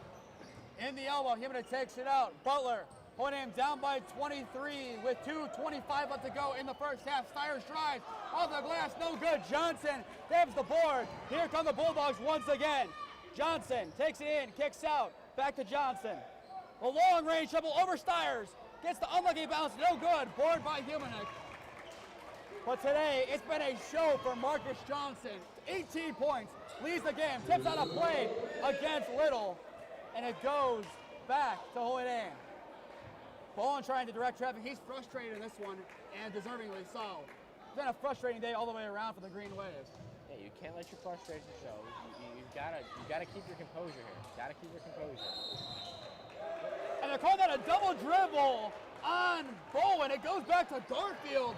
In the elbow, Jimenez takes it out. Butler, O&M down by 23 with 2:25 left to go in the first half. Steyer's drive off the glass, no good. Johnson grabs the board. Here come the Bulldogs once again. Johnson takes it in, kicks out. Back to Johnson. The long range triple over Steyer's. Gets the unlucky bounce, no good. Board by Jimenez. But today, it's been a show for Marcus Johnson. 18 points, leads the game, tips out a play against Little, and it goes back to O&M. Bolin trying to direct traffic. He's frustrated in this one, and deservingly so. It's been a frustrating day all the way around for the Green Waves. Yeah, you can't let your frustration show. You've gotta keep your composure here. Gotta keep your composure. And they're calling that a double dribble on Bowen. It goes back to Garfield.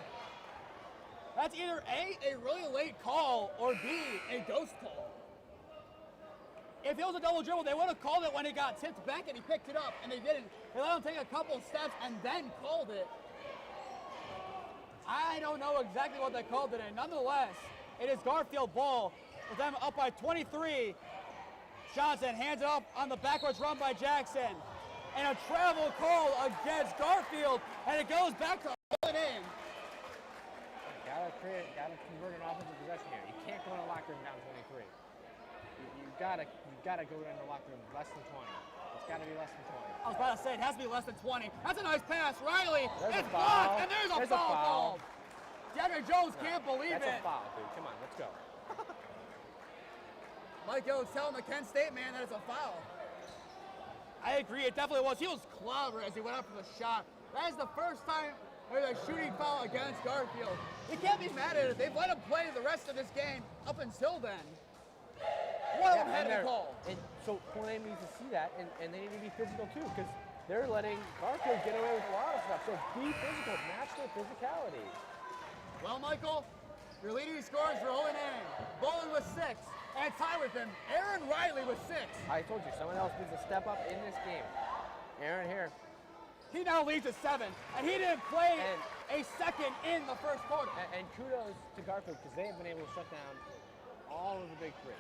That's either A, a really late call, or B, a ghost call. If it was a double dribble, they would have called it when it got tipped back and he picked it up, and they didn't. They let him take a couple steps and then called it. I don't know exactly what they called it, and nonetheless, it is Garfield ball with them up by 23. Johnson hands it up on the backwards run by Jackson. And a travel call against Garfield, and it goes back to O&M. Gotta convert an offensive possession here. You can't go in the locker room down 23. You gotta go in the locker room less than 20. It's gotta be less than 20. I was about to say it has to be less than 20. That's a nice pass, Riley. There's it's a foul. blocked, and there's a foul foul. called. DeAndre Jones can't believe That's it. a foul, dude. Come on, let's go. Mike O's telling the Kent State man that it's a foul. I agree, it definitely was. He was clever as he went up for the shot. That is the first time there's a shooting foul against Garfield. He can't be mad at it. They've let him play the rest of this game up until then. One of them had a call. And so O&M needs to see that, and they need to be physical too, because they're letting Garfield get away with a lot of stuff. So be physical, match their physicality. Well, Michael, your leading scorers for O&M. Bolin with 6, and tied with him, Aaron Riley with 6. I told you, someone else needs to step up in this game. Aaron here. He now leads at 7, and he didn't play a second in the first quarter. And kudos to Garfield, because they have been able to shut down all of the big threes.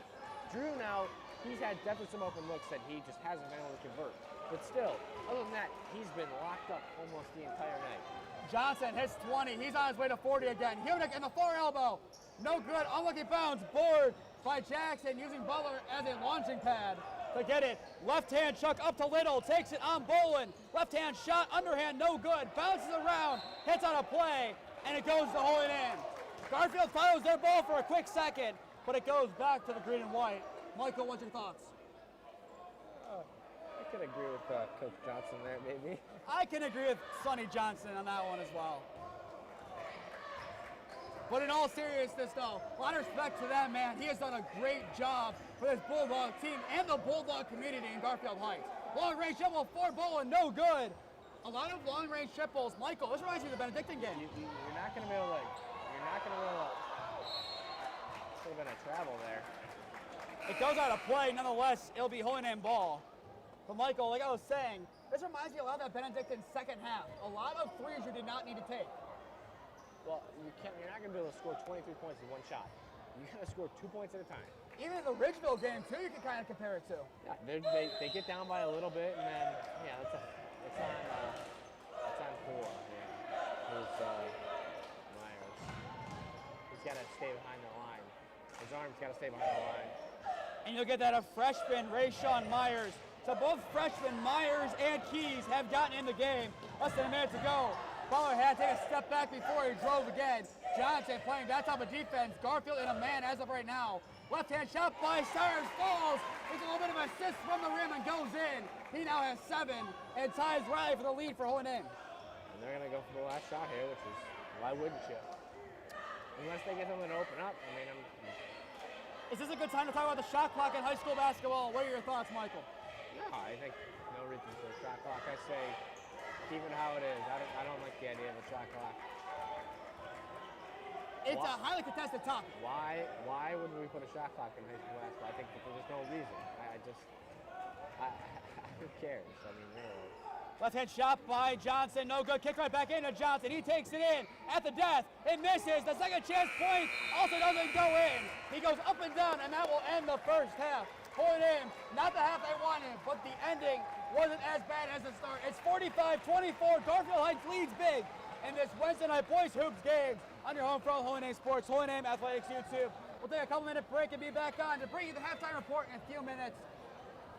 Drew now, he's had definitely some open looks that he just hasn't been able to convert. But still, other than that, he's been locked up almost the entire night. Johnson hits 20. He's on his way to 40 again. Hudick in the far elbow. No good. Unlucky bounce. Board by Jackson using Butler as a launching pad to get it. Left hand chuck up to Little. Takes it on Bolin. Left hand shot. Underhand. No good. Bounces around. Hits on a play. And it goes to O&M. Garfield follows their ball for a quick second. But it goes back to the green and white. Michael, what's your thoughts? I can agree with Coach Johnson there, maybe. I can agree with Sonny Johnson on that one as well. But in all seriousness, though, a lot of respect to that man. He has done a great job for this Bulldog team and the Bulldog community in Garfield Heights. Long-range triple for Bolin, no good. A lot of long-range triples. Michael, this reminds me of the Benedictine game. You're not going to be able to, should have been a travel there. It goes out of play. Nonetheless, it'll be O&M ball. But Michael, like I was saying, this reminds me a lot of that Benedictine second half. A lot of threes you did not need to take. Well, you're not going to be able to score 23 points in one shot. You got to score 2 points at a time. Even the Ridgeville game, too, you can kind of compare it to. Yeah, they get down by a little bit, and then, yeah, it's on 4. Yeah. Who's Myers. He's got to stay behind the line. His arm's got to stay behind the line. And you'll get that of freshman Rayshawn Myers. So both freshmen Myers and Keys have gotten in the game. Less than a minute to go. Butler had to take a step back before he drove again. Johnson playing that type of defense. Garfield in a man as of right now. Left-hand shot by Cyrus falls. There's a little bit of assist from the rim and goes in. He now has 7 and ties Riley for the lead for Hohenheim. And they're going to go for the last shot here, which is, why wouldn't you? Unless they get something to open up. I mean, Is this a good time to talk about the shot clock in high school basketball? What are your thoughts, Michael? No, I think no reason for a shot clock. I say keep it how it is. I don't like the idea of a shot clock. It's a highly contested topic. Why would we put a shot clock in high school basketball? I think that there's no reason. Who cares? I mean, really. Left-hand shot by Johnson, no good. Kick right back into Johnson. He takes it in at the death. It misses. The second chance point also doesn't go in. He goes up and down, and that will end the first half. Hohenheim, not the half they wanted, but the ending wasn't as bad as the start. It's 45-24. Garfield Heights leads big in this Wednesday night boys hoops games on your home from Hohenheim Sports, Hohenheim Athletics YouTube. We'll take a couple-minute break and be back on to bring you the halftime report in a few minutes.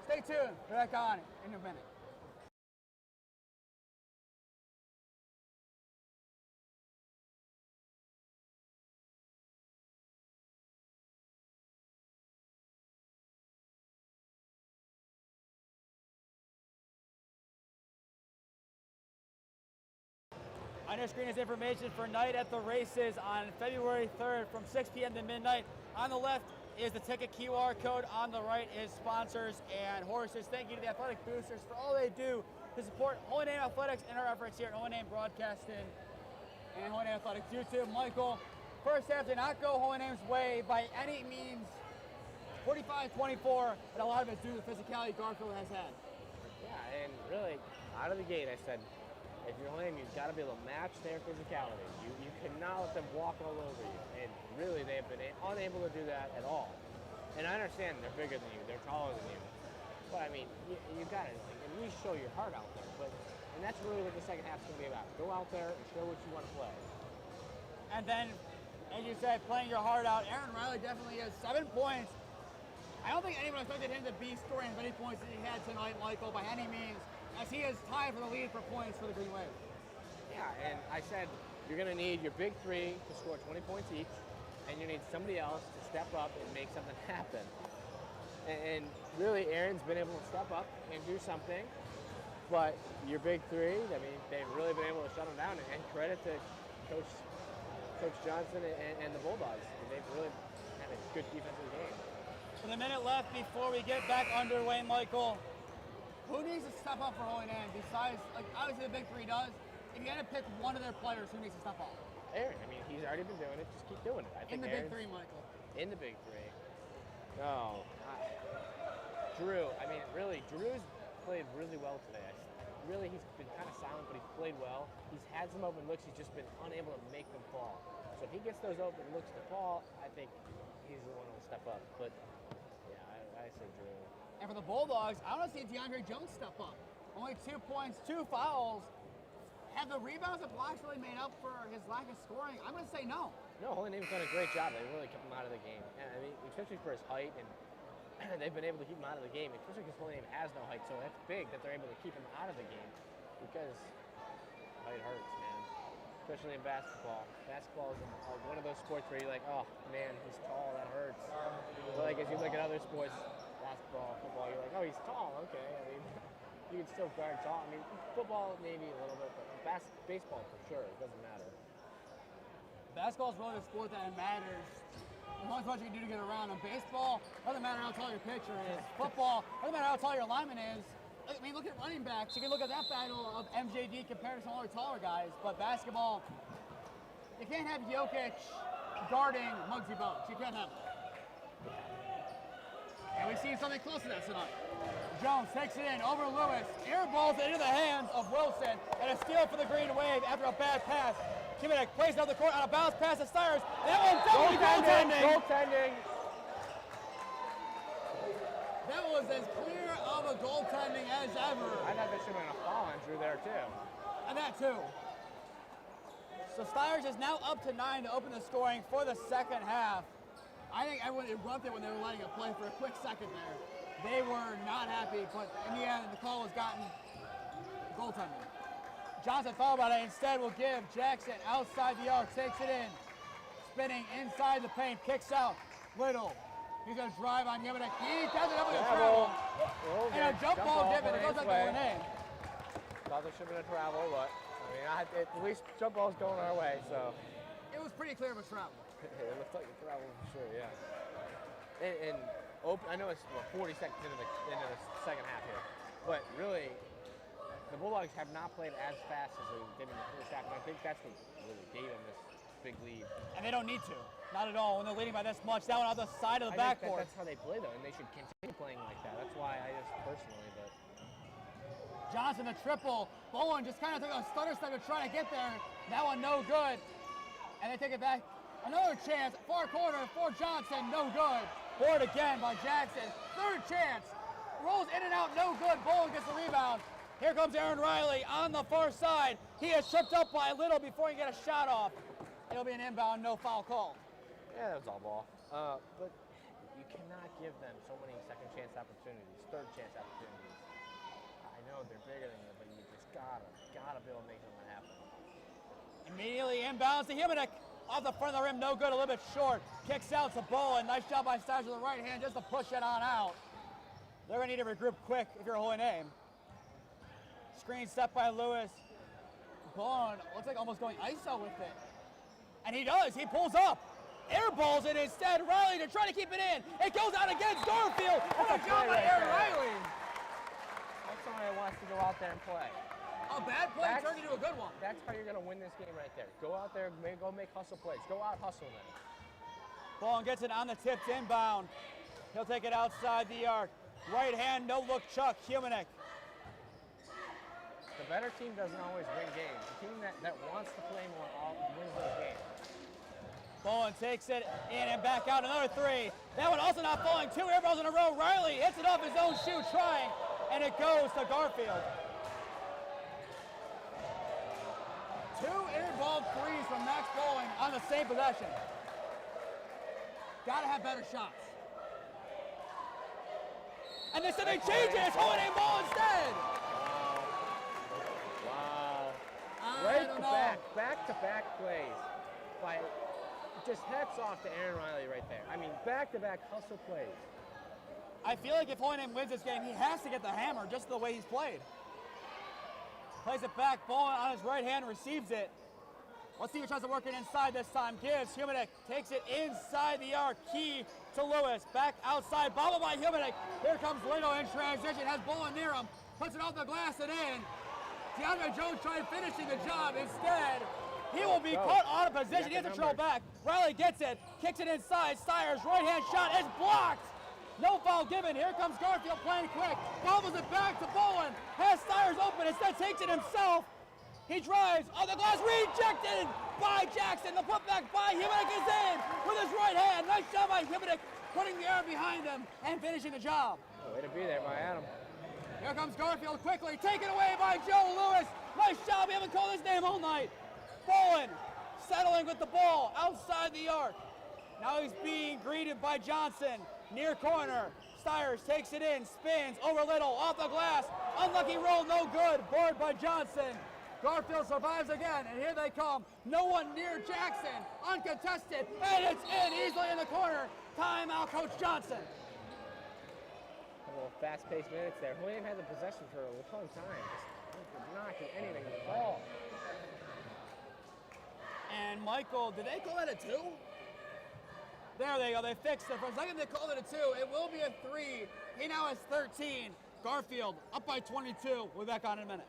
Stay tuned. We're back on in a minute. On your screen is information for Night at the Races on February 3rd from 6 p.m. to midnight. On the left is the ticket QR code. On the right is sponsors and horses. Thank you to the Athletic Boosters for all they do to support Hohenheim Athletics and our efforts here at Hohenheim Broadcasting and Hohenheim Athletics YouTube. Michael, first half did not go Hohenheim's way by any means. 45-24, but a lot of it's due to the physicality Garfield has had. Yeah, and really, out of the gate, I said, if you're Hohenheim, you've got to be able to match their physicality. You cannot let them walk all over you. And really, they've been unable to do that at all. And I understand they're bigger than you, they're taller than you. But I mean, you got to at least show your heart out there. And that's really what the second half's going to be about. Go out there and show what you want to play. And then, as you said, playing your heart out, Aaron Riley definitely has 7 points. I don't think anyone expected him to be scoring as many points as he had tonight, Michael, by any means, as he is tied for the lead for points for the Green Wave. Yeah, and I said you're going to need your big three to score 20 points each, and you need somebody else to step up and make something happen. And really, Aaron's been able to step up and do something, but your big three, I mean, they've really been able to shut them down, and credit to Coach Johnson and the Bulldogs. They've really had a good defensive game. With a minute left before we get back underway, Michael, who needs to step up for Hohenheim besides, like, obviously the big three does? If you had to pick one of their players, who needs to step up? Aaron. I mean, he's already been doing it. Just keep doing it. I think in the Aaron's, big three, Michael. In the big three. No. Drew. I mean, really, Drew's played really well today. Really, he's been kind of silent, but he's played well. He's had some open looks. He's just been unable to make them fall. So if he gets those open looks to fall, I think he's the one who will step up. But, yeah, I say Drew. And for the Bulldogs, I want to see DeAndre Jones step up. Only 2 points, 2 fouls. Have the rebounds and blocks really made up for his lack of scoring? I'm going to say no. No, Hohenheim's done a great job. They really kept him out of the game. I mean, especially for his height, and they've been able to keep him out of the game, especially because Hohenheim has no height. So that's big that they're able to keep him out of the game because height hurts, man. Especially in basketball. Basketball is one of those sports where you're like, oh, man, he's tall, that hurts. But like, as you look at other sports, basketball, football, you're like, oh, he's tall, okay. I mean, you can still guard tall. I mean, football maybe a little bit, but baseball for sure, it doesn't matter. Basketball is really a sport that matters. There's only so much you can do to get around. In baseball, doesn't matter how tall your pitcher is. Football, doesn't matter how tall your lineman is. I mean, look at running backs. You can look at that battle of MJD compared to some other taller guys. But basketball, you can't have Jokic guarding Muggsy Bogues. You can't have it. And we've seen something close to that tonight. Jones takes it in over Lewis. Air balls it into the hands of Wilson. And a steal for the Green Wave after a bad pass Humanek plays down the court on a bounce pass to Stires. That one's definitely goaltending. Goaltending. That was as clear of a goaltending as ever. I thought there should have been a foul on Drew there too. And that too. So Stires is now up to 9 to open the scoring for the second half. I think everyone erupted when they were letting it play for a quick second there. They were not happy, but in the end, the call was gotten goaltending. Johnson thought about it. Instead, will give Jackson outside the arc, takes it in. Spinning inside the paint, kicks out. Little. He's going to drive on Humanek. He does it up with a travel. And a jump ball given. It goes like the name. Thought there should have been a travel, but I mean, at least jump ball's going our way, so. It was pretty clear of a travel. It looks like a travel for sure, yeah. And I know it's 40 seconds into the second half here, but really, the Bulldogs have not played as fast as they did in the first half, and I think that's what really gave them this big lead. And they don't need to. Not at all when they're leading by this much. That one out the side of the backboard. That's how they play, though, and they should continue playing like that. That's why I just personally, but. Johnson, the triple. Bowen just kind of took a stutter step to try to get there. That one no good. And they take it back. Another chance, far corner for Johnson, no good. Board again by Jackson. Third chance. Rolls in and out, no good. Bowen gets the rebound. Here comes Aaron Riley on the far side. He is tripped up by Little before he can get a shot off. It'll be an inbound, no foul call. Yeah, that was all ball. But you cannot give them so many second chance opportunities, third chance opportunities. I know they're bigger than you, but you just gotta be able to make something happen. Immediately inbounds to Humanek. Off the front of the rim, no good, a little bit short. Kicks out to Bowen. Nice job by Stires with the right hand just to push it on out. They're gonna need to regroup quick if you're a Holy Name. Screen set by Lewis. Bowen looks like almost going ISO with it. And he does, he pulls up. Airballs it instead. Riley to try to keep it in. It goes out against Garfield. What a job by Aaron Riley. That's somebody that wants to go out there and play. A bad play turned into a good one. That's how you're going to win this game right there. Go out there, go make hustle plays. Go out hustle them. Bowen gets it on the tipped inbound. He'll take it outside the arc. Right hand, no look Chuck. Humanek. The better team doesn't always win games. The team that wants to play more wins those games. Bowen takes it in and back out, another three. That one also not falling, 2 air balls in a row. Riley hits it off his own shoe trying, and it goes to Garfield. 2 air ball threes from Max Bowen on the same possession. Gotta have better shots. And they said they changed it, it's Holy Name ball instead. Wow. Back-to-back plays by just hats off to Aaron Riley right there. I mean, back-to-back hustle plays. I feel like if Holy Name wins this game, he has to get the hammer just the way he's played. Plays it back, Bowen on his right hand, receives it. Let's see who tries to work it inside this time. Gives, Humanek takes it inside the arc. Key to Lewis, back outside, bobbled by Humanek. Here comes Little in transition, has Bowen near him, puts it off the glass and in. DeAndre Jones tried finishing the job. Instead, he will be caught out of position. He has to trail back. Riley gets it, kicks it inside. Stires, right hand shot is blocked. No foul given. Here comes Garfield playing quick. Bobbles it back to Bowen. Has Stires open. Instead takes it himself. He drives on the glass. Rejected by Jackson. The putback by Humanek is in with his right hand. Nice job by Humanek putting the air behind him and finishing the job. Way to be there by Adam. Here comes Garfield quickly. Taken away by Joe Lewis. Nice job. We haven't called his name all night. Bowen settling with the ball outside the arc. Now he's being greeted by Johnson. Near corner. Stires takes it in. Spins over Little. Off the glass. Unlucky roll. No good. Board by Johnson. Garfield survives again. And here they come. No one near Jackson. Uncontested. And it's in easily in the corner. Timeout, Coach Johnson. A little fast-paced minutes there. William had the possession for a long time. Just not getting anything at all. And Michael, did they call it a 2? There they go. They fixed it. For a second, they called it a 2. It will be a 3. He now has 13. Garfield up by 22. We'll be back on in a minute.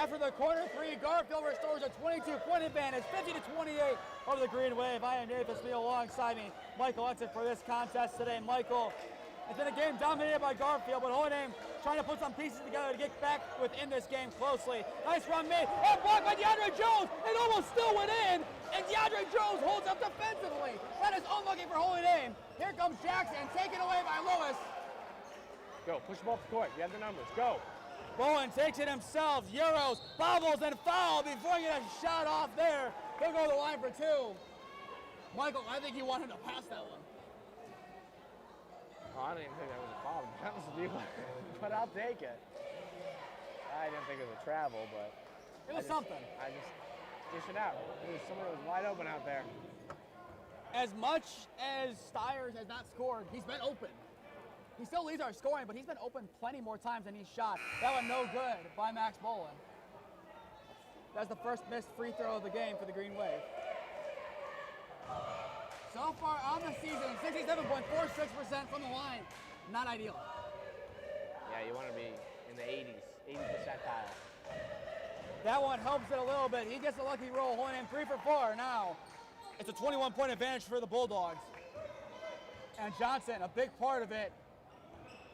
after the corner three. Garfield restores a 22-point advantage, 50-28 over the Green Wave. I am Nathan Smee alongside me, Michael Oleksik for this contest today. Michael, it's been a game dominated by Garfield, but Holy Name trying to put some pieces together to get back within this game closely. Nice run made, and blocked by DeAndre Jones. It almost still went in, and DeAndre Jones holds up defensively. That is unlucky for Holy Name. Here comes Jackson, taken away by Lewis. Go, push the ball up the court. You have the numbers. Go. Bowen takes it himself. Euros, bobbles, and foul before he gets a shot off there. He'll go to the line for two. Michael, I think you want him to pass that one. Oh, I didn't even think that was a foul, to be honest with you, but I'll take it. I didn't think it was a travel, but it was something. I just dish it out. Somebody was wide open out there. As much as Stiers has not scored, he's been open. He still leads our scoring, but he's been open plenty more times than he's shot. That one no good by Max Bowen. That's the first missed free throw of the game for the Green Wave. So far on the season, 67.46% from the line. Not ideal. Yeah, you want to be in the 80s, 80 percentile. That one helps it a little bit. He gets a lucky roll, Holy Name 3 for 4 now. It's a 21-point advantage for the Bulldogs. And Johnson, a big part of it.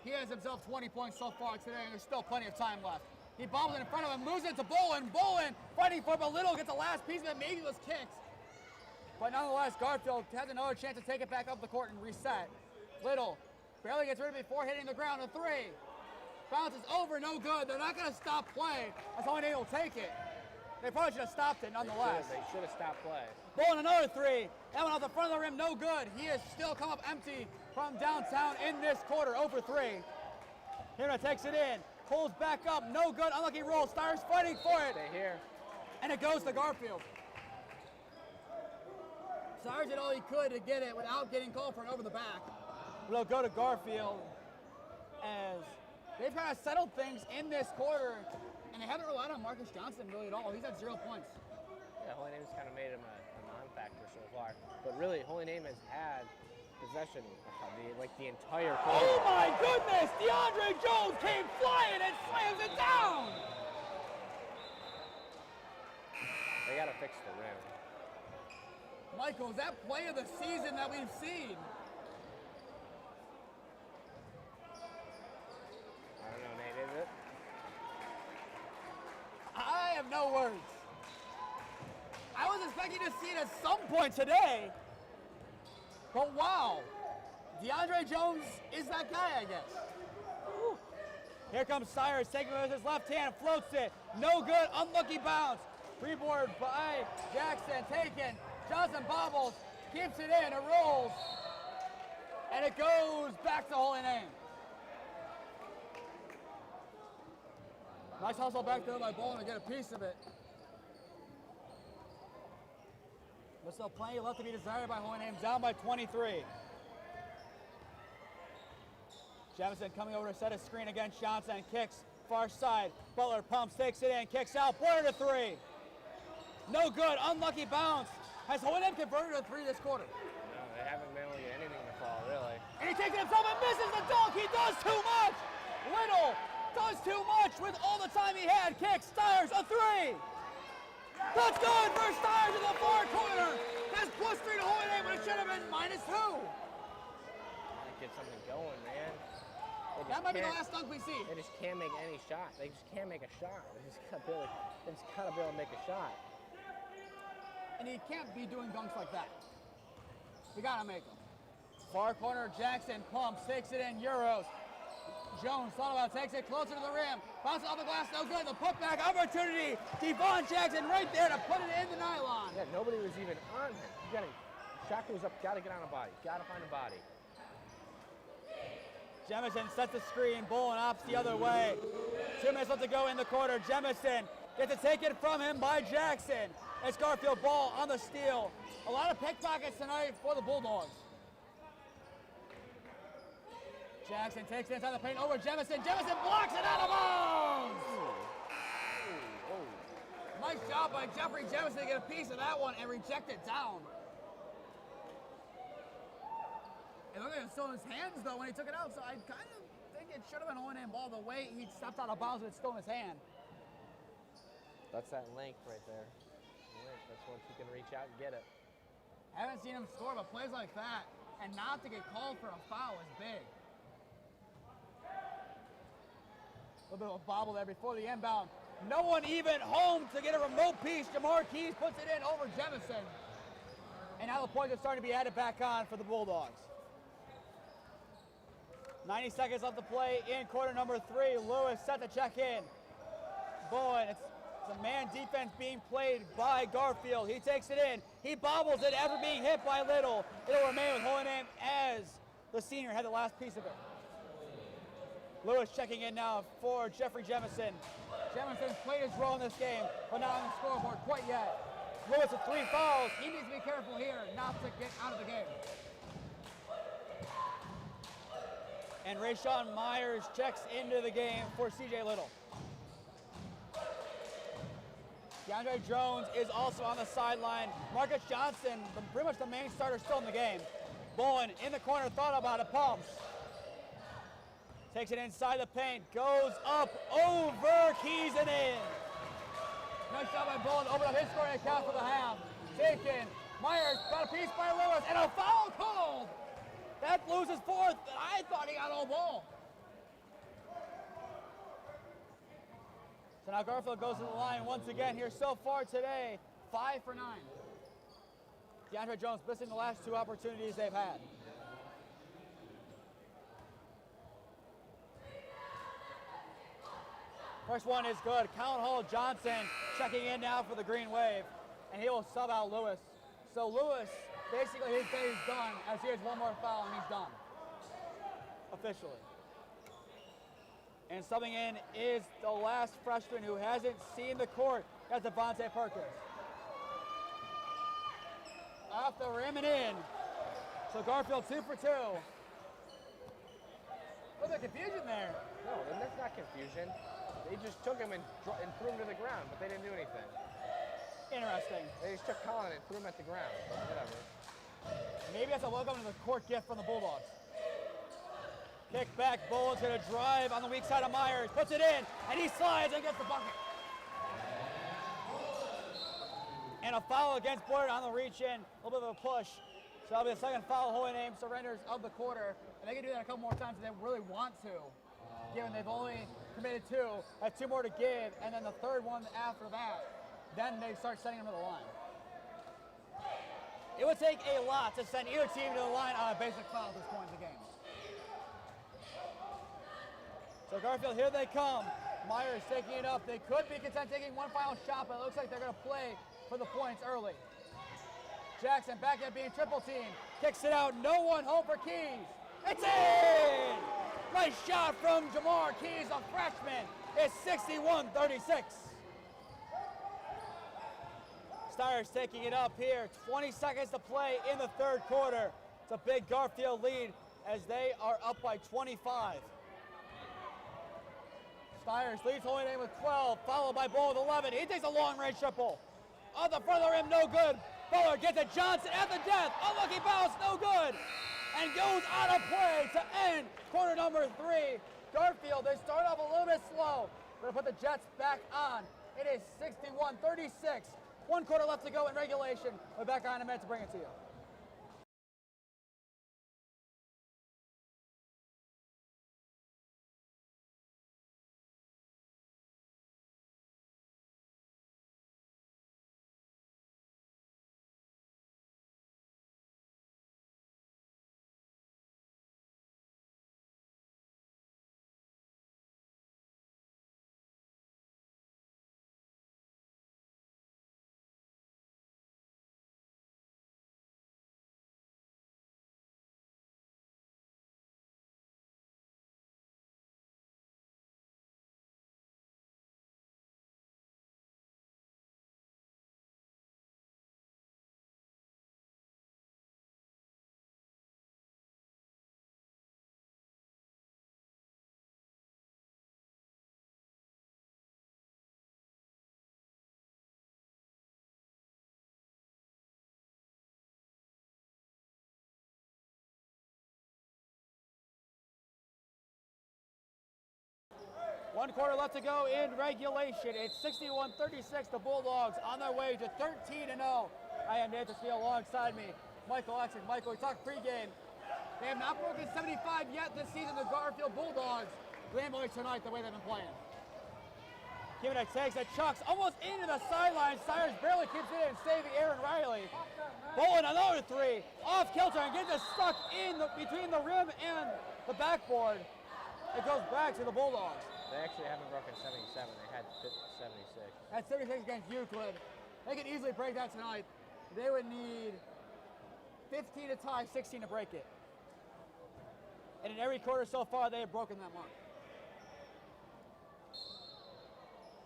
He has himself 20 points so far today, and there's still plenty of time left. He bobbles it in front of him, moves it to Bowen. Bowen fighting for it, but Little gets the last piece of it, maybe was kicked. But nonetheless, Garfield has another chance to take it back up the court and reset. Little barely gets rid of it before hitting the ground. A three. Bounces over, no good. They're not going to stop play. That's how they will take it. They probably should have stopped it nonetheless. They should have stopped play. Bowen another three. That one off the front of the rim, no good. He has still come up empty from downtown in this quarter, 0 for 3. Hira takes it in, pulls back up, no good, unlucky roll. Stiers fighting for it. Stay here. And it goes to Garfield. Stiers did all he could to get it without getting called for it over the back. But it'll go to Garfield as they've kind of settled things in this quarter, and they haven't relied on Marcus Johnson really at all. He's had 0 points. Yeah, Holy Name's kind of made him a non-factor so far. But really, Holy Name has had possession the entire quarter. Oh my goodness! DeAndre Jones came flying and slams it down! They got to fix the rim. Michael, is that play of the season that we've seen? I don't know, Nate, is it? I have no words. I was expecting to see it at some point today. But wow, DeAndre Jones is that guy, I guess. Whew. Here comes Stiers, taking it with his left hand, floats it. No good, unlucky bounce. Reboard by Jackson, taken. Johnson bobbles, keeps it in, it rolls. And it goes back to Holy Name. Nice hustle back there by Bowen to get a piece of it. But still plenty left to be desired by Holy Name, down by 23. Jefferson coming over to set a screen against Johnson, kicks far side. Butler pumps, takes it in, kicks out, Porter to three. No good, unlucky bounce. Has Holy Name converted a three this quarter? No, they haven't been able to get anything to fall, really. And he takes it himself and misses the dunk. He does too much. Little does too much with all the time he had. Kicks, Stiers, a three. That's good for Stiers in the far corner. That's +3 to Holy Name, but it should have been -2. Get something going, man. That might be the last dunk we see. They just can't make any shot. They just can't make a shot. They just gotta be able to make a shot. And he can't be doing dunks like that. We gotta make them. Far corner, Jackson pumps, takes it in, Euros. Jones thought about it, takes it closer to the rim. Bounces off the glass, no good. The putback opportunity. Devon Jackson right there to put it in the nylon. Yeah, nobody was even on him. Shot goes up, gotta get on a body. Gotta find a body. Jemison sets the screen, Bowen opts the other way. 2 minutes left to go in the quarter. Jemison gets it taken from him by Jackson. It's Garfield ball on the steal. A lot of pickpockets tonight for the Bulldogs. Jackson takes it inside the paint over Jemison. Jemison blocks it out of bounds! Nice job by Jeffrey Jemison to get a piece of that one and reject it down. It looked like it was still in his hands, though, when he took it out, so I kind of think it should have been Holy Name ball. The way he stepped out of bounds with it still in his hand. That's that length right there. Length. That's once you can reach out and get it. Haven't seen him score, but plays like that and not to get called for a foul is big. A little bit of a bobble there before the inbound. No one even home to get a remote piece. Jamar Keys puts it in over Jemison. And now the points are starting to be added back on for the Bulldogs. 90 seconds left to play in quarter number 3. Lewis set to check in. Bowen, it's a man defense being played by Garfield. He takes it in. He bobbles it after being hit by Little. It'll remain with Holy Name as the senior had the last piece of it. Lewis checking in now for Jeffrey Jemison. Jemison's played his role in this game, but not on the scoreboard quite yet. Lewis with 3 fouls. He needs to be careful here not to get out of the game. And Rayshawn Myers checks into the game for CJ Little. DeAndre Jones is also on the sideline. Marcus Johnson, pretty much the main starter, still in the game. Bowen in the corner, thought about it, pumps. Takes it inside the paint, goes up, over, Keys and in. Nice job by Bowen to open up his scoring account for the half. Taken, Myers got a piece by Lewis, and a foul called. That loses 4th, and I thought he got all ball. So now Garfield goes to the line once again here so far today, 5 for 9. DeAndre Jones missing the last 2 opportunities they've had. First one is good. Count Hall Johnson checking in now for the Green Wave, and he will sub out Lewis. So Lewis, basically his day is done as he has one more foul and he's done. Officially. And subbing in is the last freshman who hasn't seen the court. That's Devontae Perkins. Off the rim and in. So Garfield 2 for 2. Look at the confusion there. No, that's not confusion. They just took him and threw him to the ground, but they didn't do anything. Interesting. They just took Colin and threw him at the ground, but whatever. Maybe that's a welcome to the court gift from the Bulldogs. Kick back, Bowen's gonna drive on the weak side of Myers, puts it in, and he slides and gets the bucket. And a foul against Boyd on the reach in, a little bit of a push. So that'll be the second foul. Holy Name surrenders of the quarter, and they can do that a couple more times if they really want to, given they've only committed 2, have 2 more to give, and then the third one after that, then they start sending them to the line. It would take a lot to send either team to the line on a basic foul at this point in the game. So Garfield, here they come. Myers taking it up. They could be content taking one final shot, but it looks like they're going to play for the points early. Jackson back at being triple team. Kicks it out. No one home for Keys. It's in! Nice shot from Jamar Keys, a freshman. It's 61-36. Stars taking it up here. 20 seconds to play in the third quarter. It's a big Garfield lead as they are up by 25. Stires leads Holy Name with 12, followed by Bull with 11. He takes a long-range triple. On the front of the rim, no good. Buller gets it. Johnson at the death. Unlucky bounce, no good. And goes out of play to end quarter number 3. Garfield, they start off a little bit slow. Going to put the Jets back on. It is 61-36. 1 quarter left to go in regulation. We're back on in a minute to bring it to you. 1 quarter left to go in regulation. It's 61-36. The Bulldogs on their way to 13-0. I am Nathan Smee alongside me, Michael Oleksik. Michael, we talked pregame. They have not broken 75 yet this season, the Garfield Bulldogs. Glamboy tonight, the way they've been playing. Kimminick takes it, chucks almost into the sideline. Cyrus barely keeps it in, saving Aaron Riley. Bolin another three, off kilter and gets it stuck in between the rim and the backboard. It goes back to the Bulldogs. They actually haven't broken 77. They had 76. At 76 against Euclid. They could easily break that tonight. They would need 15 to tie, 16 to break it. And in every quarter so far, they have broken that mark.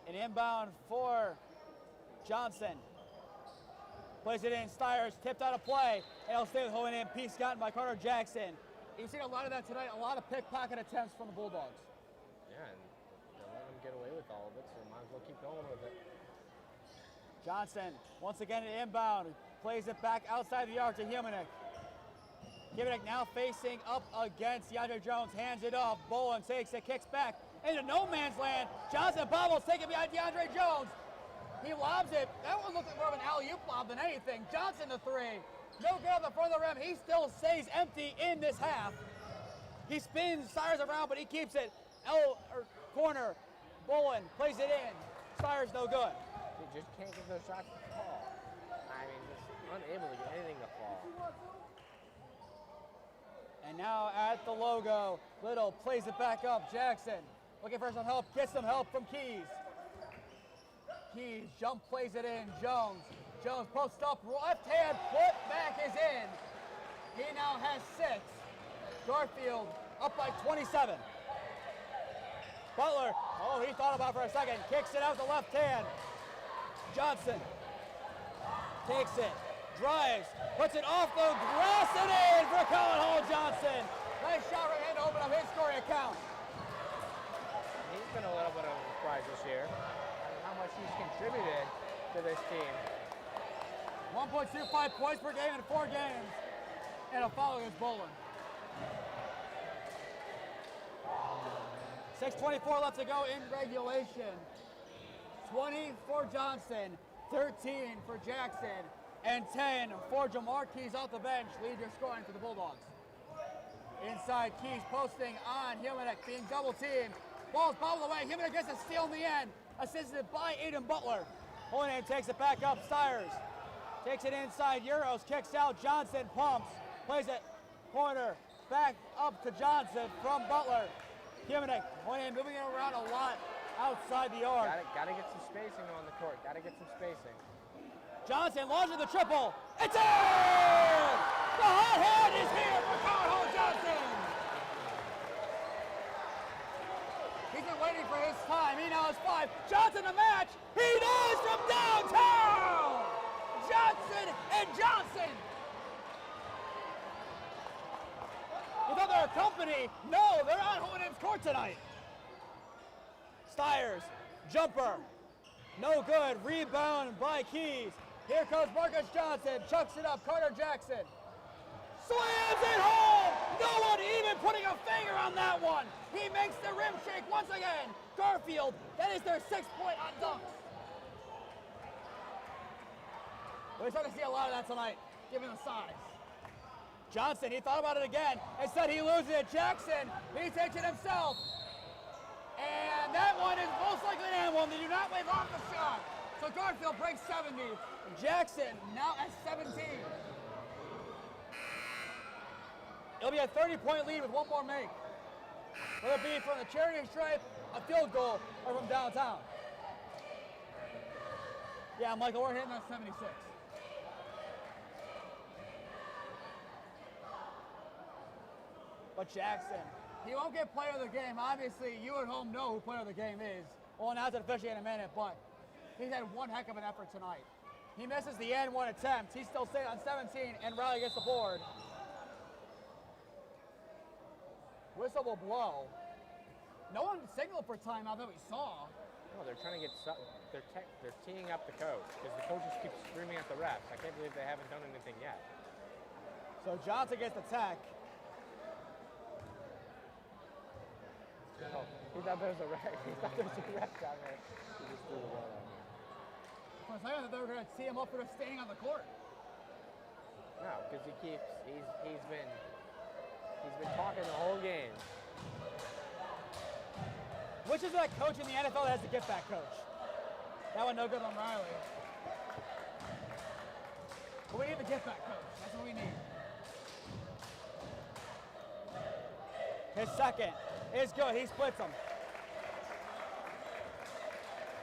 An inbound for Johnson. Plays it in, Stiers tipped out of play, and it'll stay with holding in. Piece gotten by Carter Jackson. You've seen a lot of that tonight, a lot of pickpocket attempts from the Bulldogs. Yeah, and they're letting them get away with all of it, so might as well keep going with it. Johnson, once again an inbound, plays it back outside the arc to Kimminick. Kimminick now facing up against DeAndre Jones, hands it off. Bolin takes it, kicks back into no man's land. Johnson bobbles, taken behind DeAndre Jones. He lobs it. That one looked like more of an alley-oop lob than anything. Johnson the three. No good on the front of the rim. He still stays empty in this half. He spins Stiers around, but he keeps it. Corner. Bolin plays it in. Stiers no good. They just can't get those shots to fall. I mean, just unable to get anything to fall. And now at the logo, Little plays it back up. Jackson looking for some help, gets some help from Keys. Keys, jump plays it in. Jones posts up, left hand, put back is in. He now has 6. Garfield up by 27. Butler, he thought about it for a second, kicks it out the left hand. Johnson takes it, drives, puts it off the grass and in for Colin Hall Johnson. Nice shot right hand to open up his scoring account. He's been a little bit of a surprise this year. How much he's contributed to this team. 1.25 points per game in 4 games, and a foul against Bolin. 6:24 left to go in regulation. 20 for Johnson, 13 for Jackson, and 10 for Jamar Keys off the bench. Lead your scoring for the Bulldogs. Inside, Keys posting on Kimminick, being double teamed. Ball's bobbled away. Kimminick gets a steal in the end, assisted by Aiden Butler. Hoynan takes it back up. Stiers takes it inside. Euros kicks out. Johnson pumps, plays it corner, back up to Johnson from Butler. Kimminick, Hoynan moving it around a lot outside the arc. Gotta get some spacing on the court. Gotta get some spacing. Johnson launches the triple. It's in! The hot hand is here for Colin Hall Johnson. He's been waiting for his time. He now has 5. Johnson the match. He does from downtown. Johnson and Johnson. You thought they were company? No, they're on Hoynin's court tonight. Stiers, jumper, no good. Rebound by Keys. Here comes Marcus Johnson, chucks it up. Carter Jackson slams it home. No one even putting a finger on that one. He makes the rim shake once again. Garfield, that is their 6th point on dunks. We're starting to see a lot of that tonight, given the size. Johnson, he thought about it again. Instead, he loses it. Jackson, he takes it himself. And that one is most likely an and one. They do not wave off the shot. So Garfield breaks 70. Jackson now at 17. It'll be a 30-point lead with one more make. Whether it be from the charity stripe, a field goal, or from downtown. Yeah, Michael, we're hitting that 76. But Jackson, he won't get player of the game. Obviously, you at home know who player of the game is. We'll announce it officially in a minute, but he's had one heck of an effort tonight. He misses the and one attempt. He still stays on 17, and Riley gets the board. Whistle will blow. No one signaled for timeout that we saw. No, they're trying to get they're teeing up the coach because the coaches keep screaming at the refs. I can't believe they haven't done anything yet. So Johnson gets the tech. Oh, he thought there was a wreck. He thought there was a wreck down there. He just threw the ball down there. For a second, I thought they were going to tee him up for just standing on the court. No, because he's been talking the whole game. Which is that coach in the NFL that has the get back coach? That one no good on Riley. But we need the get back coach. That's what we need. His second is good. He splits them.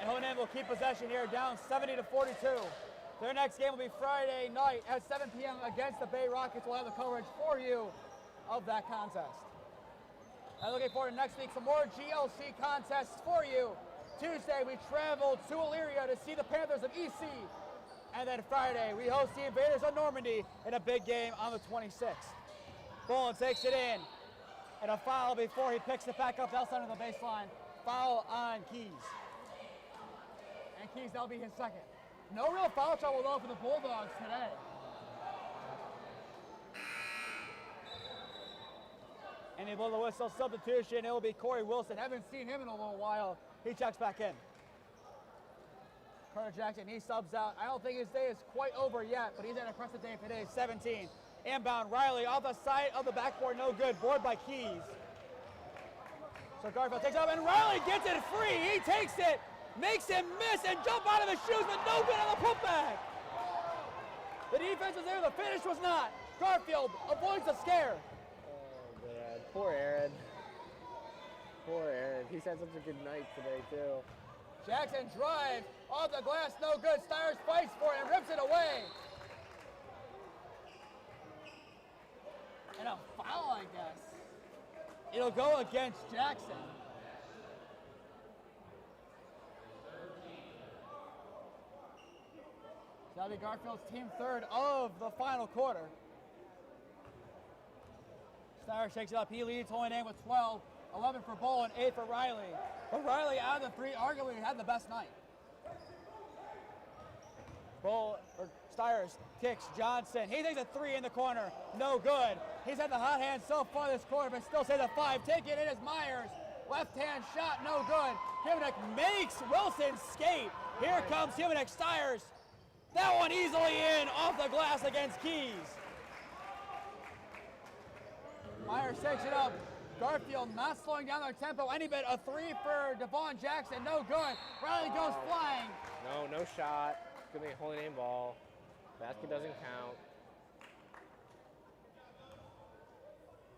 And Honan will keep possession here, down 70-42. Their next game will be Friday night at 7 p.m. against the Bay Rockets. We'll have the coverage for you of that contest. I'm looking forward to next week, some more GLC contests for you. Tuesday, we travel to Elyria to see the Panthers of EC. And then Friday, we host the Invaders of Normandy in a big game on the 26th. Bolin takes it in. And a foul before he picks it back up outside of the baseline. Foul on Keys. And Keys, that'll be his second. No real foul trouble, though, for the Bulldogs today. And they blow the whistle. Substitution. It will be Corey Wilson. Haven't seen him in a little while. He checks back in. Carter Jackson, he subs out. I don't think his day is quite over yet, but he's had an impressive day today. 17. Inbound, Riley off the side of the backboard. No good. Board by Keys. So Garfield takes it up, and Riley gets it free. He takes it, makes him miss, and jump out of his shoes, but no good on the putback. The defense was there. The finish was not. Garfield avoids the scare. Oh, man. Poor Aaron. Poor Aaron. He's had such a good night today, too. Jackson drives off the glass, no good. Stires fights for it and rips it away. And a foul, I guess. It'll go against Jackson. That'll be Garfield's team third of the final quarter. Stires shakes it up. He leads Hoyne with 12. 11 for Bolin, 8 for Riley. But Riley, out of the three, arguably had the best night. Stires kicks Johnson. He takes a three in the corner. No good. He's had the hot hand so far this quarter, but still stays at 5. Take it in as Myers. Left hand shot, no good. Humanek makes Wilson skate. Here comes Humanek. Stires. That one easily in off the glass against Keys. Myers takes it up. Garfield not slowing down their tempo any bit. A three for Devon Jackson, no good. Riley goes flying. No shot. It's gonna be a holy name ball. Basket doesn't count.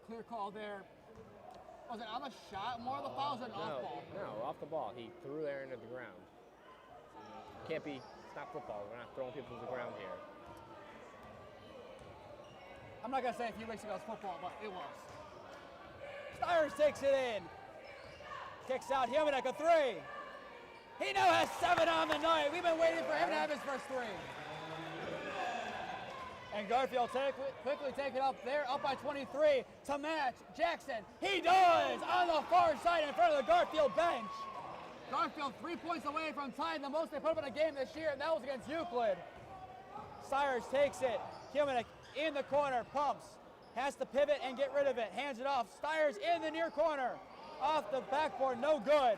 Clear call there. Was it on the shot? More of the foul, was it off ball? No, off the ball. He threw Aaron at the ground. Can't be. It's not football. We're not throwing people to the ground here. I'm not gonna say a few weeks ago it was football, but it was. Stires takes it in. Kicks out Humanek, a three. He now has 7 on the night. We've been waiting for him to have his first three. And Garfield quickly take it up there, up by 23 to match Jackson. He does on the far side in front of the Garfield bench. Garfield 3 points away from tying the most they put up in a game this year, and that was against Euclid. Stires takes it. Humanek in the corner, pumps. Has to pivot and get rid of it. Hands it off. Stires in the near corner. Off the backboard, no good.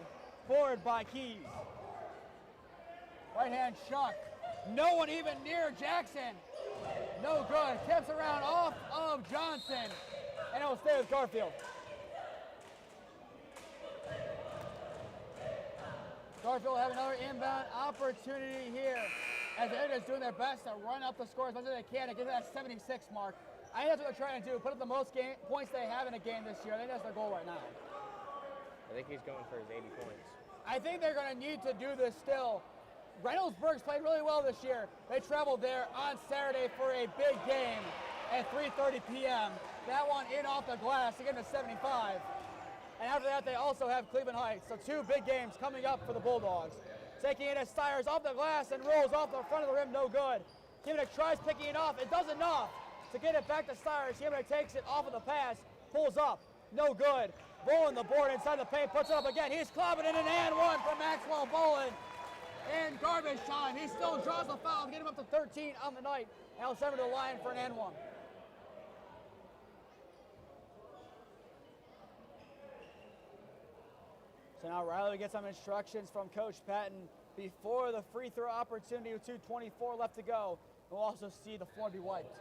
Board by Keys. Right hand Shuck. No one even near Jackson. No good. Tips around off of Johnson. And it will stay with Garfield. Garfield will have another inbound opportunity here as they're just doing their best to run up the score as much as they can to get to that 76 mark. I think that's what they're trying to do, put up the most points they have in a game this year. I think that's their goal right now. I think he's going for his 80 points. I think they're going to need to do this still. Reynoldsburg's played really well this year. They traveled there on Saturday for a big game at 3:30 p.m. That one in off the glass to get to 75. And after that, they also have Cleveland Heights. So 2 big games coming up for the Bulldogs. Taking it as Stires off the glass and rolls off the front of the rim, no good. Humanek tries picking it off. It does enough to get it back to Stires. Humanek takes it off of the pass, pulls up, no good. Bolin the board inside the paint, puts it up again. He's clobbing in an and one from Maxwell Bolin. In garbage time, he still draws the foul to get him up to 13 on the night. Now 7 to the line for an and one. So now Riley gets some instructions from Coach Patton before the free throw opportunity with 2:24 left to go. We'll also see the floor be wiped.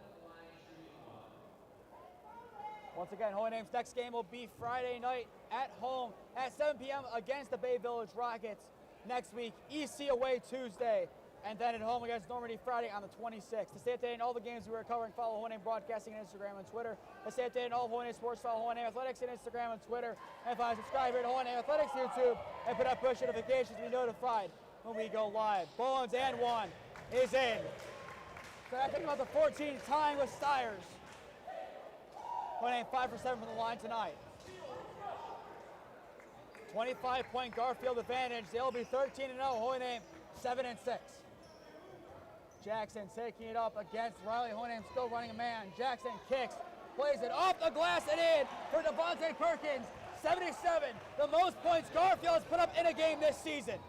Once again, Holy Name's next game will be Friday night at home at 7 p.m. against the Bay Village Rockets. Next week, EC away Tuesday, and then at home against Normandy Friday on the 26th. To stay updated on all the games we are covering, follow Holy Name Broadcasting on Instagram and Twitter. To stay updated on all of Holy Name Sports, follow Holy Name Athletics on Instagram and Twitter. And finally, subscribe here to Holy Name Athletics YouTube and put up push notifications to be notified when we go live. Bones and one is in. So I think about the 14 tying with Steyrs. Holy Name 5 for 7 from the line tonight. 25-point Garfield advantage. They'll be 13-0. Holy Name 7-6. Jackson taking it up against Riley. Holy Name still running a man. Jackson kicks, plays it off the glass and in for Devontae Perkins. 77, the most points Garfield has put up in a game this season.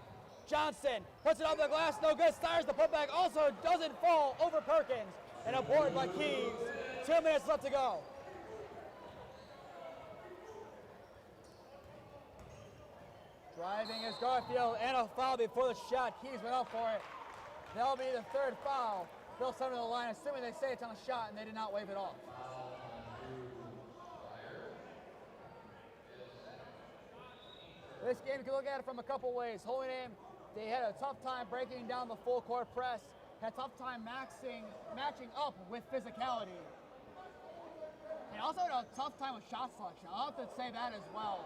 Johnson puts it off the glass, no good. Steyrs, the putback also doesn't fall over Perkins. And a board by Keys. 2 minutes left to go. Driving is Garfield, and a foul before the shot. Keys went up for it. That'll be the third foul. Bill sent to the line, assuming they say it's on a shot, and they did not wave it off. This game, you can look at it from a couple ways. Holy Name, they had a tough time breaking down the full court press, had a tough time matching up with physicality. And also had a tough time with shot selection. I'll have to say that as well.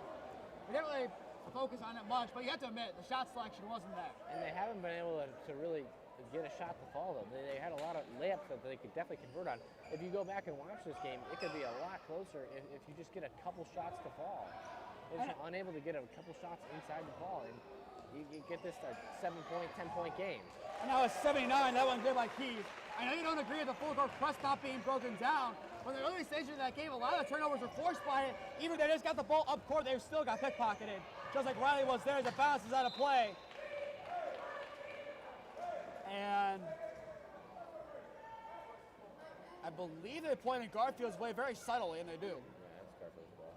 We didn't really focus on it much, but you have to admit, the shot selection wasn't there. And they haven't been able to really get a shot to fall, though. They had a lot of layups that they could definitely convert on. If you go back and watch this game, it could be a lot closer if you just get a couple shots to fall. They're just unable to get a couple shots inside the ball, and you get this a 7-point, 10-point game. And now it's 79, that one good by Keys. I know you don't agree with the full court press not being broken down, but in the early stages of that game, a lot of the turnovers were forced by it. Even if they just got the ball up court, they still got pickpocketed. Just like Riley was there as it bounces out of play. And I believe they pointed Garfield's way very subtly, and they do. Yeah, that's Garfield's ball.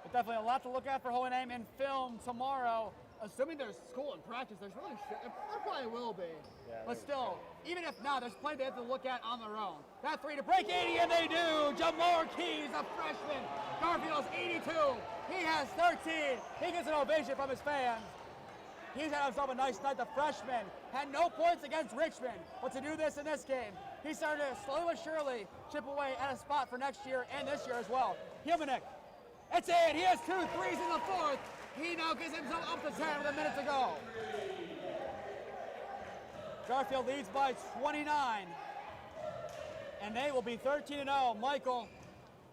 But definitely a lot to look at for Holy Name in film tomorrow. Assuming there's school and practice, there probably will be. Yeah, but still, even if not, there's plenty they have to look at on their own. That three to break 80, and they do. Jamar Keys, a freshman. Garfield's 82. He has 13. He gets an ovation from his fans. He's had himself a nice night. The freshman had no points against Richmond, but to do this in this game, he started to slowly but surely chip away at a spot for next year and this year as well. Humanek, it's in. He has 2 threes in the fourth. He now gets himself up to 10 with a minute to go. Garfield leads by 29. And they will be 13-0. Michael,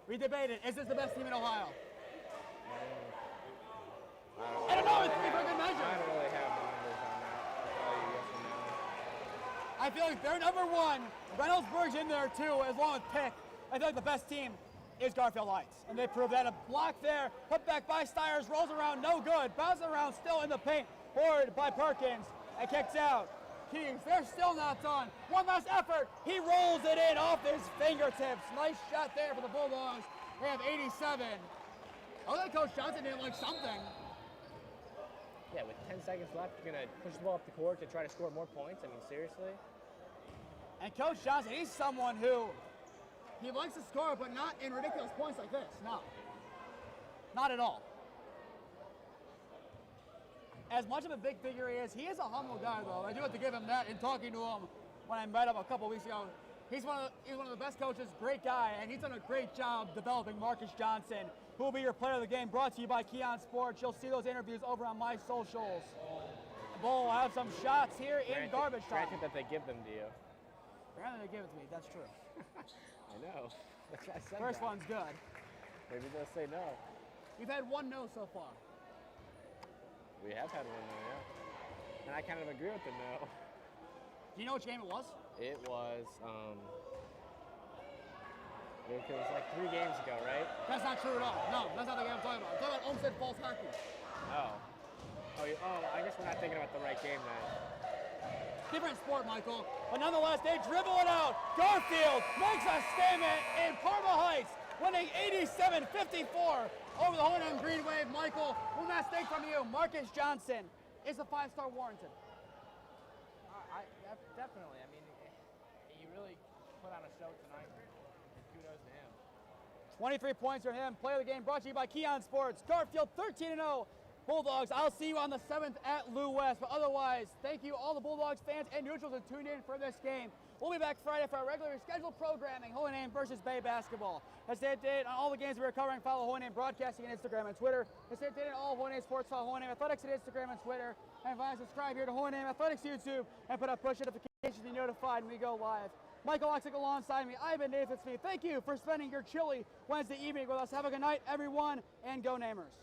we debated, is this the best team in Ohio? And another 3 for good measure. I don't really have numbers on that. I'll tell you yes or no. I feel like they're number 1. Reynoldsburg's in there too, along with Pick. I feel like the best team is Garfield Heights. And they proved that. A block there, put back by Steyrs, rolls around, no good. Bounces around, still in the paint. Board by Perkins, and kicks out. Keys, they're still not done. One last effort. He rolls it in off his fingertips. Nice shot there for the Bulldogs. They have 87. I think Coach Johnson didn't like something. Yeah, with 10 seconds left, you're going to push the ball up the court to try to score more points? I mean, seriously? And Coach Johnson, he's someone who, he likes to score, but not in ridiculous points like this. No. Not at all. As much of a big figure he is a humble guy, though. I do have to give him that in talking to him when I met him a couple weeks ago. He's one of the best coaches, great guy, and he's done a great job developing Marcus Johnson, who will be your player of the game, brought to you by Keon Sports. You'll see those interviews over on my socials. Bull will have some shots here in garbage time. Granted that they give them to you. Granted they give it to me, that's true. I know. That's why I said First that. one's good. Maybe they'll say no. We've had 1 no so far. We have had one no, yeah. And I kind of agree with the no. Do you know which game it was? It was like 3 games ago, right? That's not true at all. No, that's not the game I'm talking about. I'm talking about Olmsted Falls Hockey. Oh, I guess we're not thinking about the right game then. Different sport, Michael. But nonetheless, they dribble it out. Garfield makes a statement in Parma Heights. winning 87-54 over the Hohenheim Green Wave. Michael, one last thing from you. Marcus Johnson is a 5-star warranted. Definitely. I mean, he really put on a show tonight. And kudos to him. 23 points from him. Play of the game brought to you by Keon Sports. Garfield 13-0. Bulldogs, I'll see you on the 7th at Lou West. But otherwise, thank you all the Bulldogs fans and neutrals that tuned in for this game. We'll be back Friday for our regularly scheduled programming, Hohenheim versus Bay basketball. As they did on all the games we're covering, follow Hohenheim Broadcasting on Instagram and Twitter. As they did on all Hohenheim sports, follow Hohenheim Athletics on Instagram and Twitter. And finally, subscribe here to Hohenheim Athletics YouTube and put up push notifications to be notified when we go live. Michael Oleksik alongside me. I've been Nathan Smee. Thank you for spending your chilly Wednesday evening with us. Have a good night, everyone, and go Namers.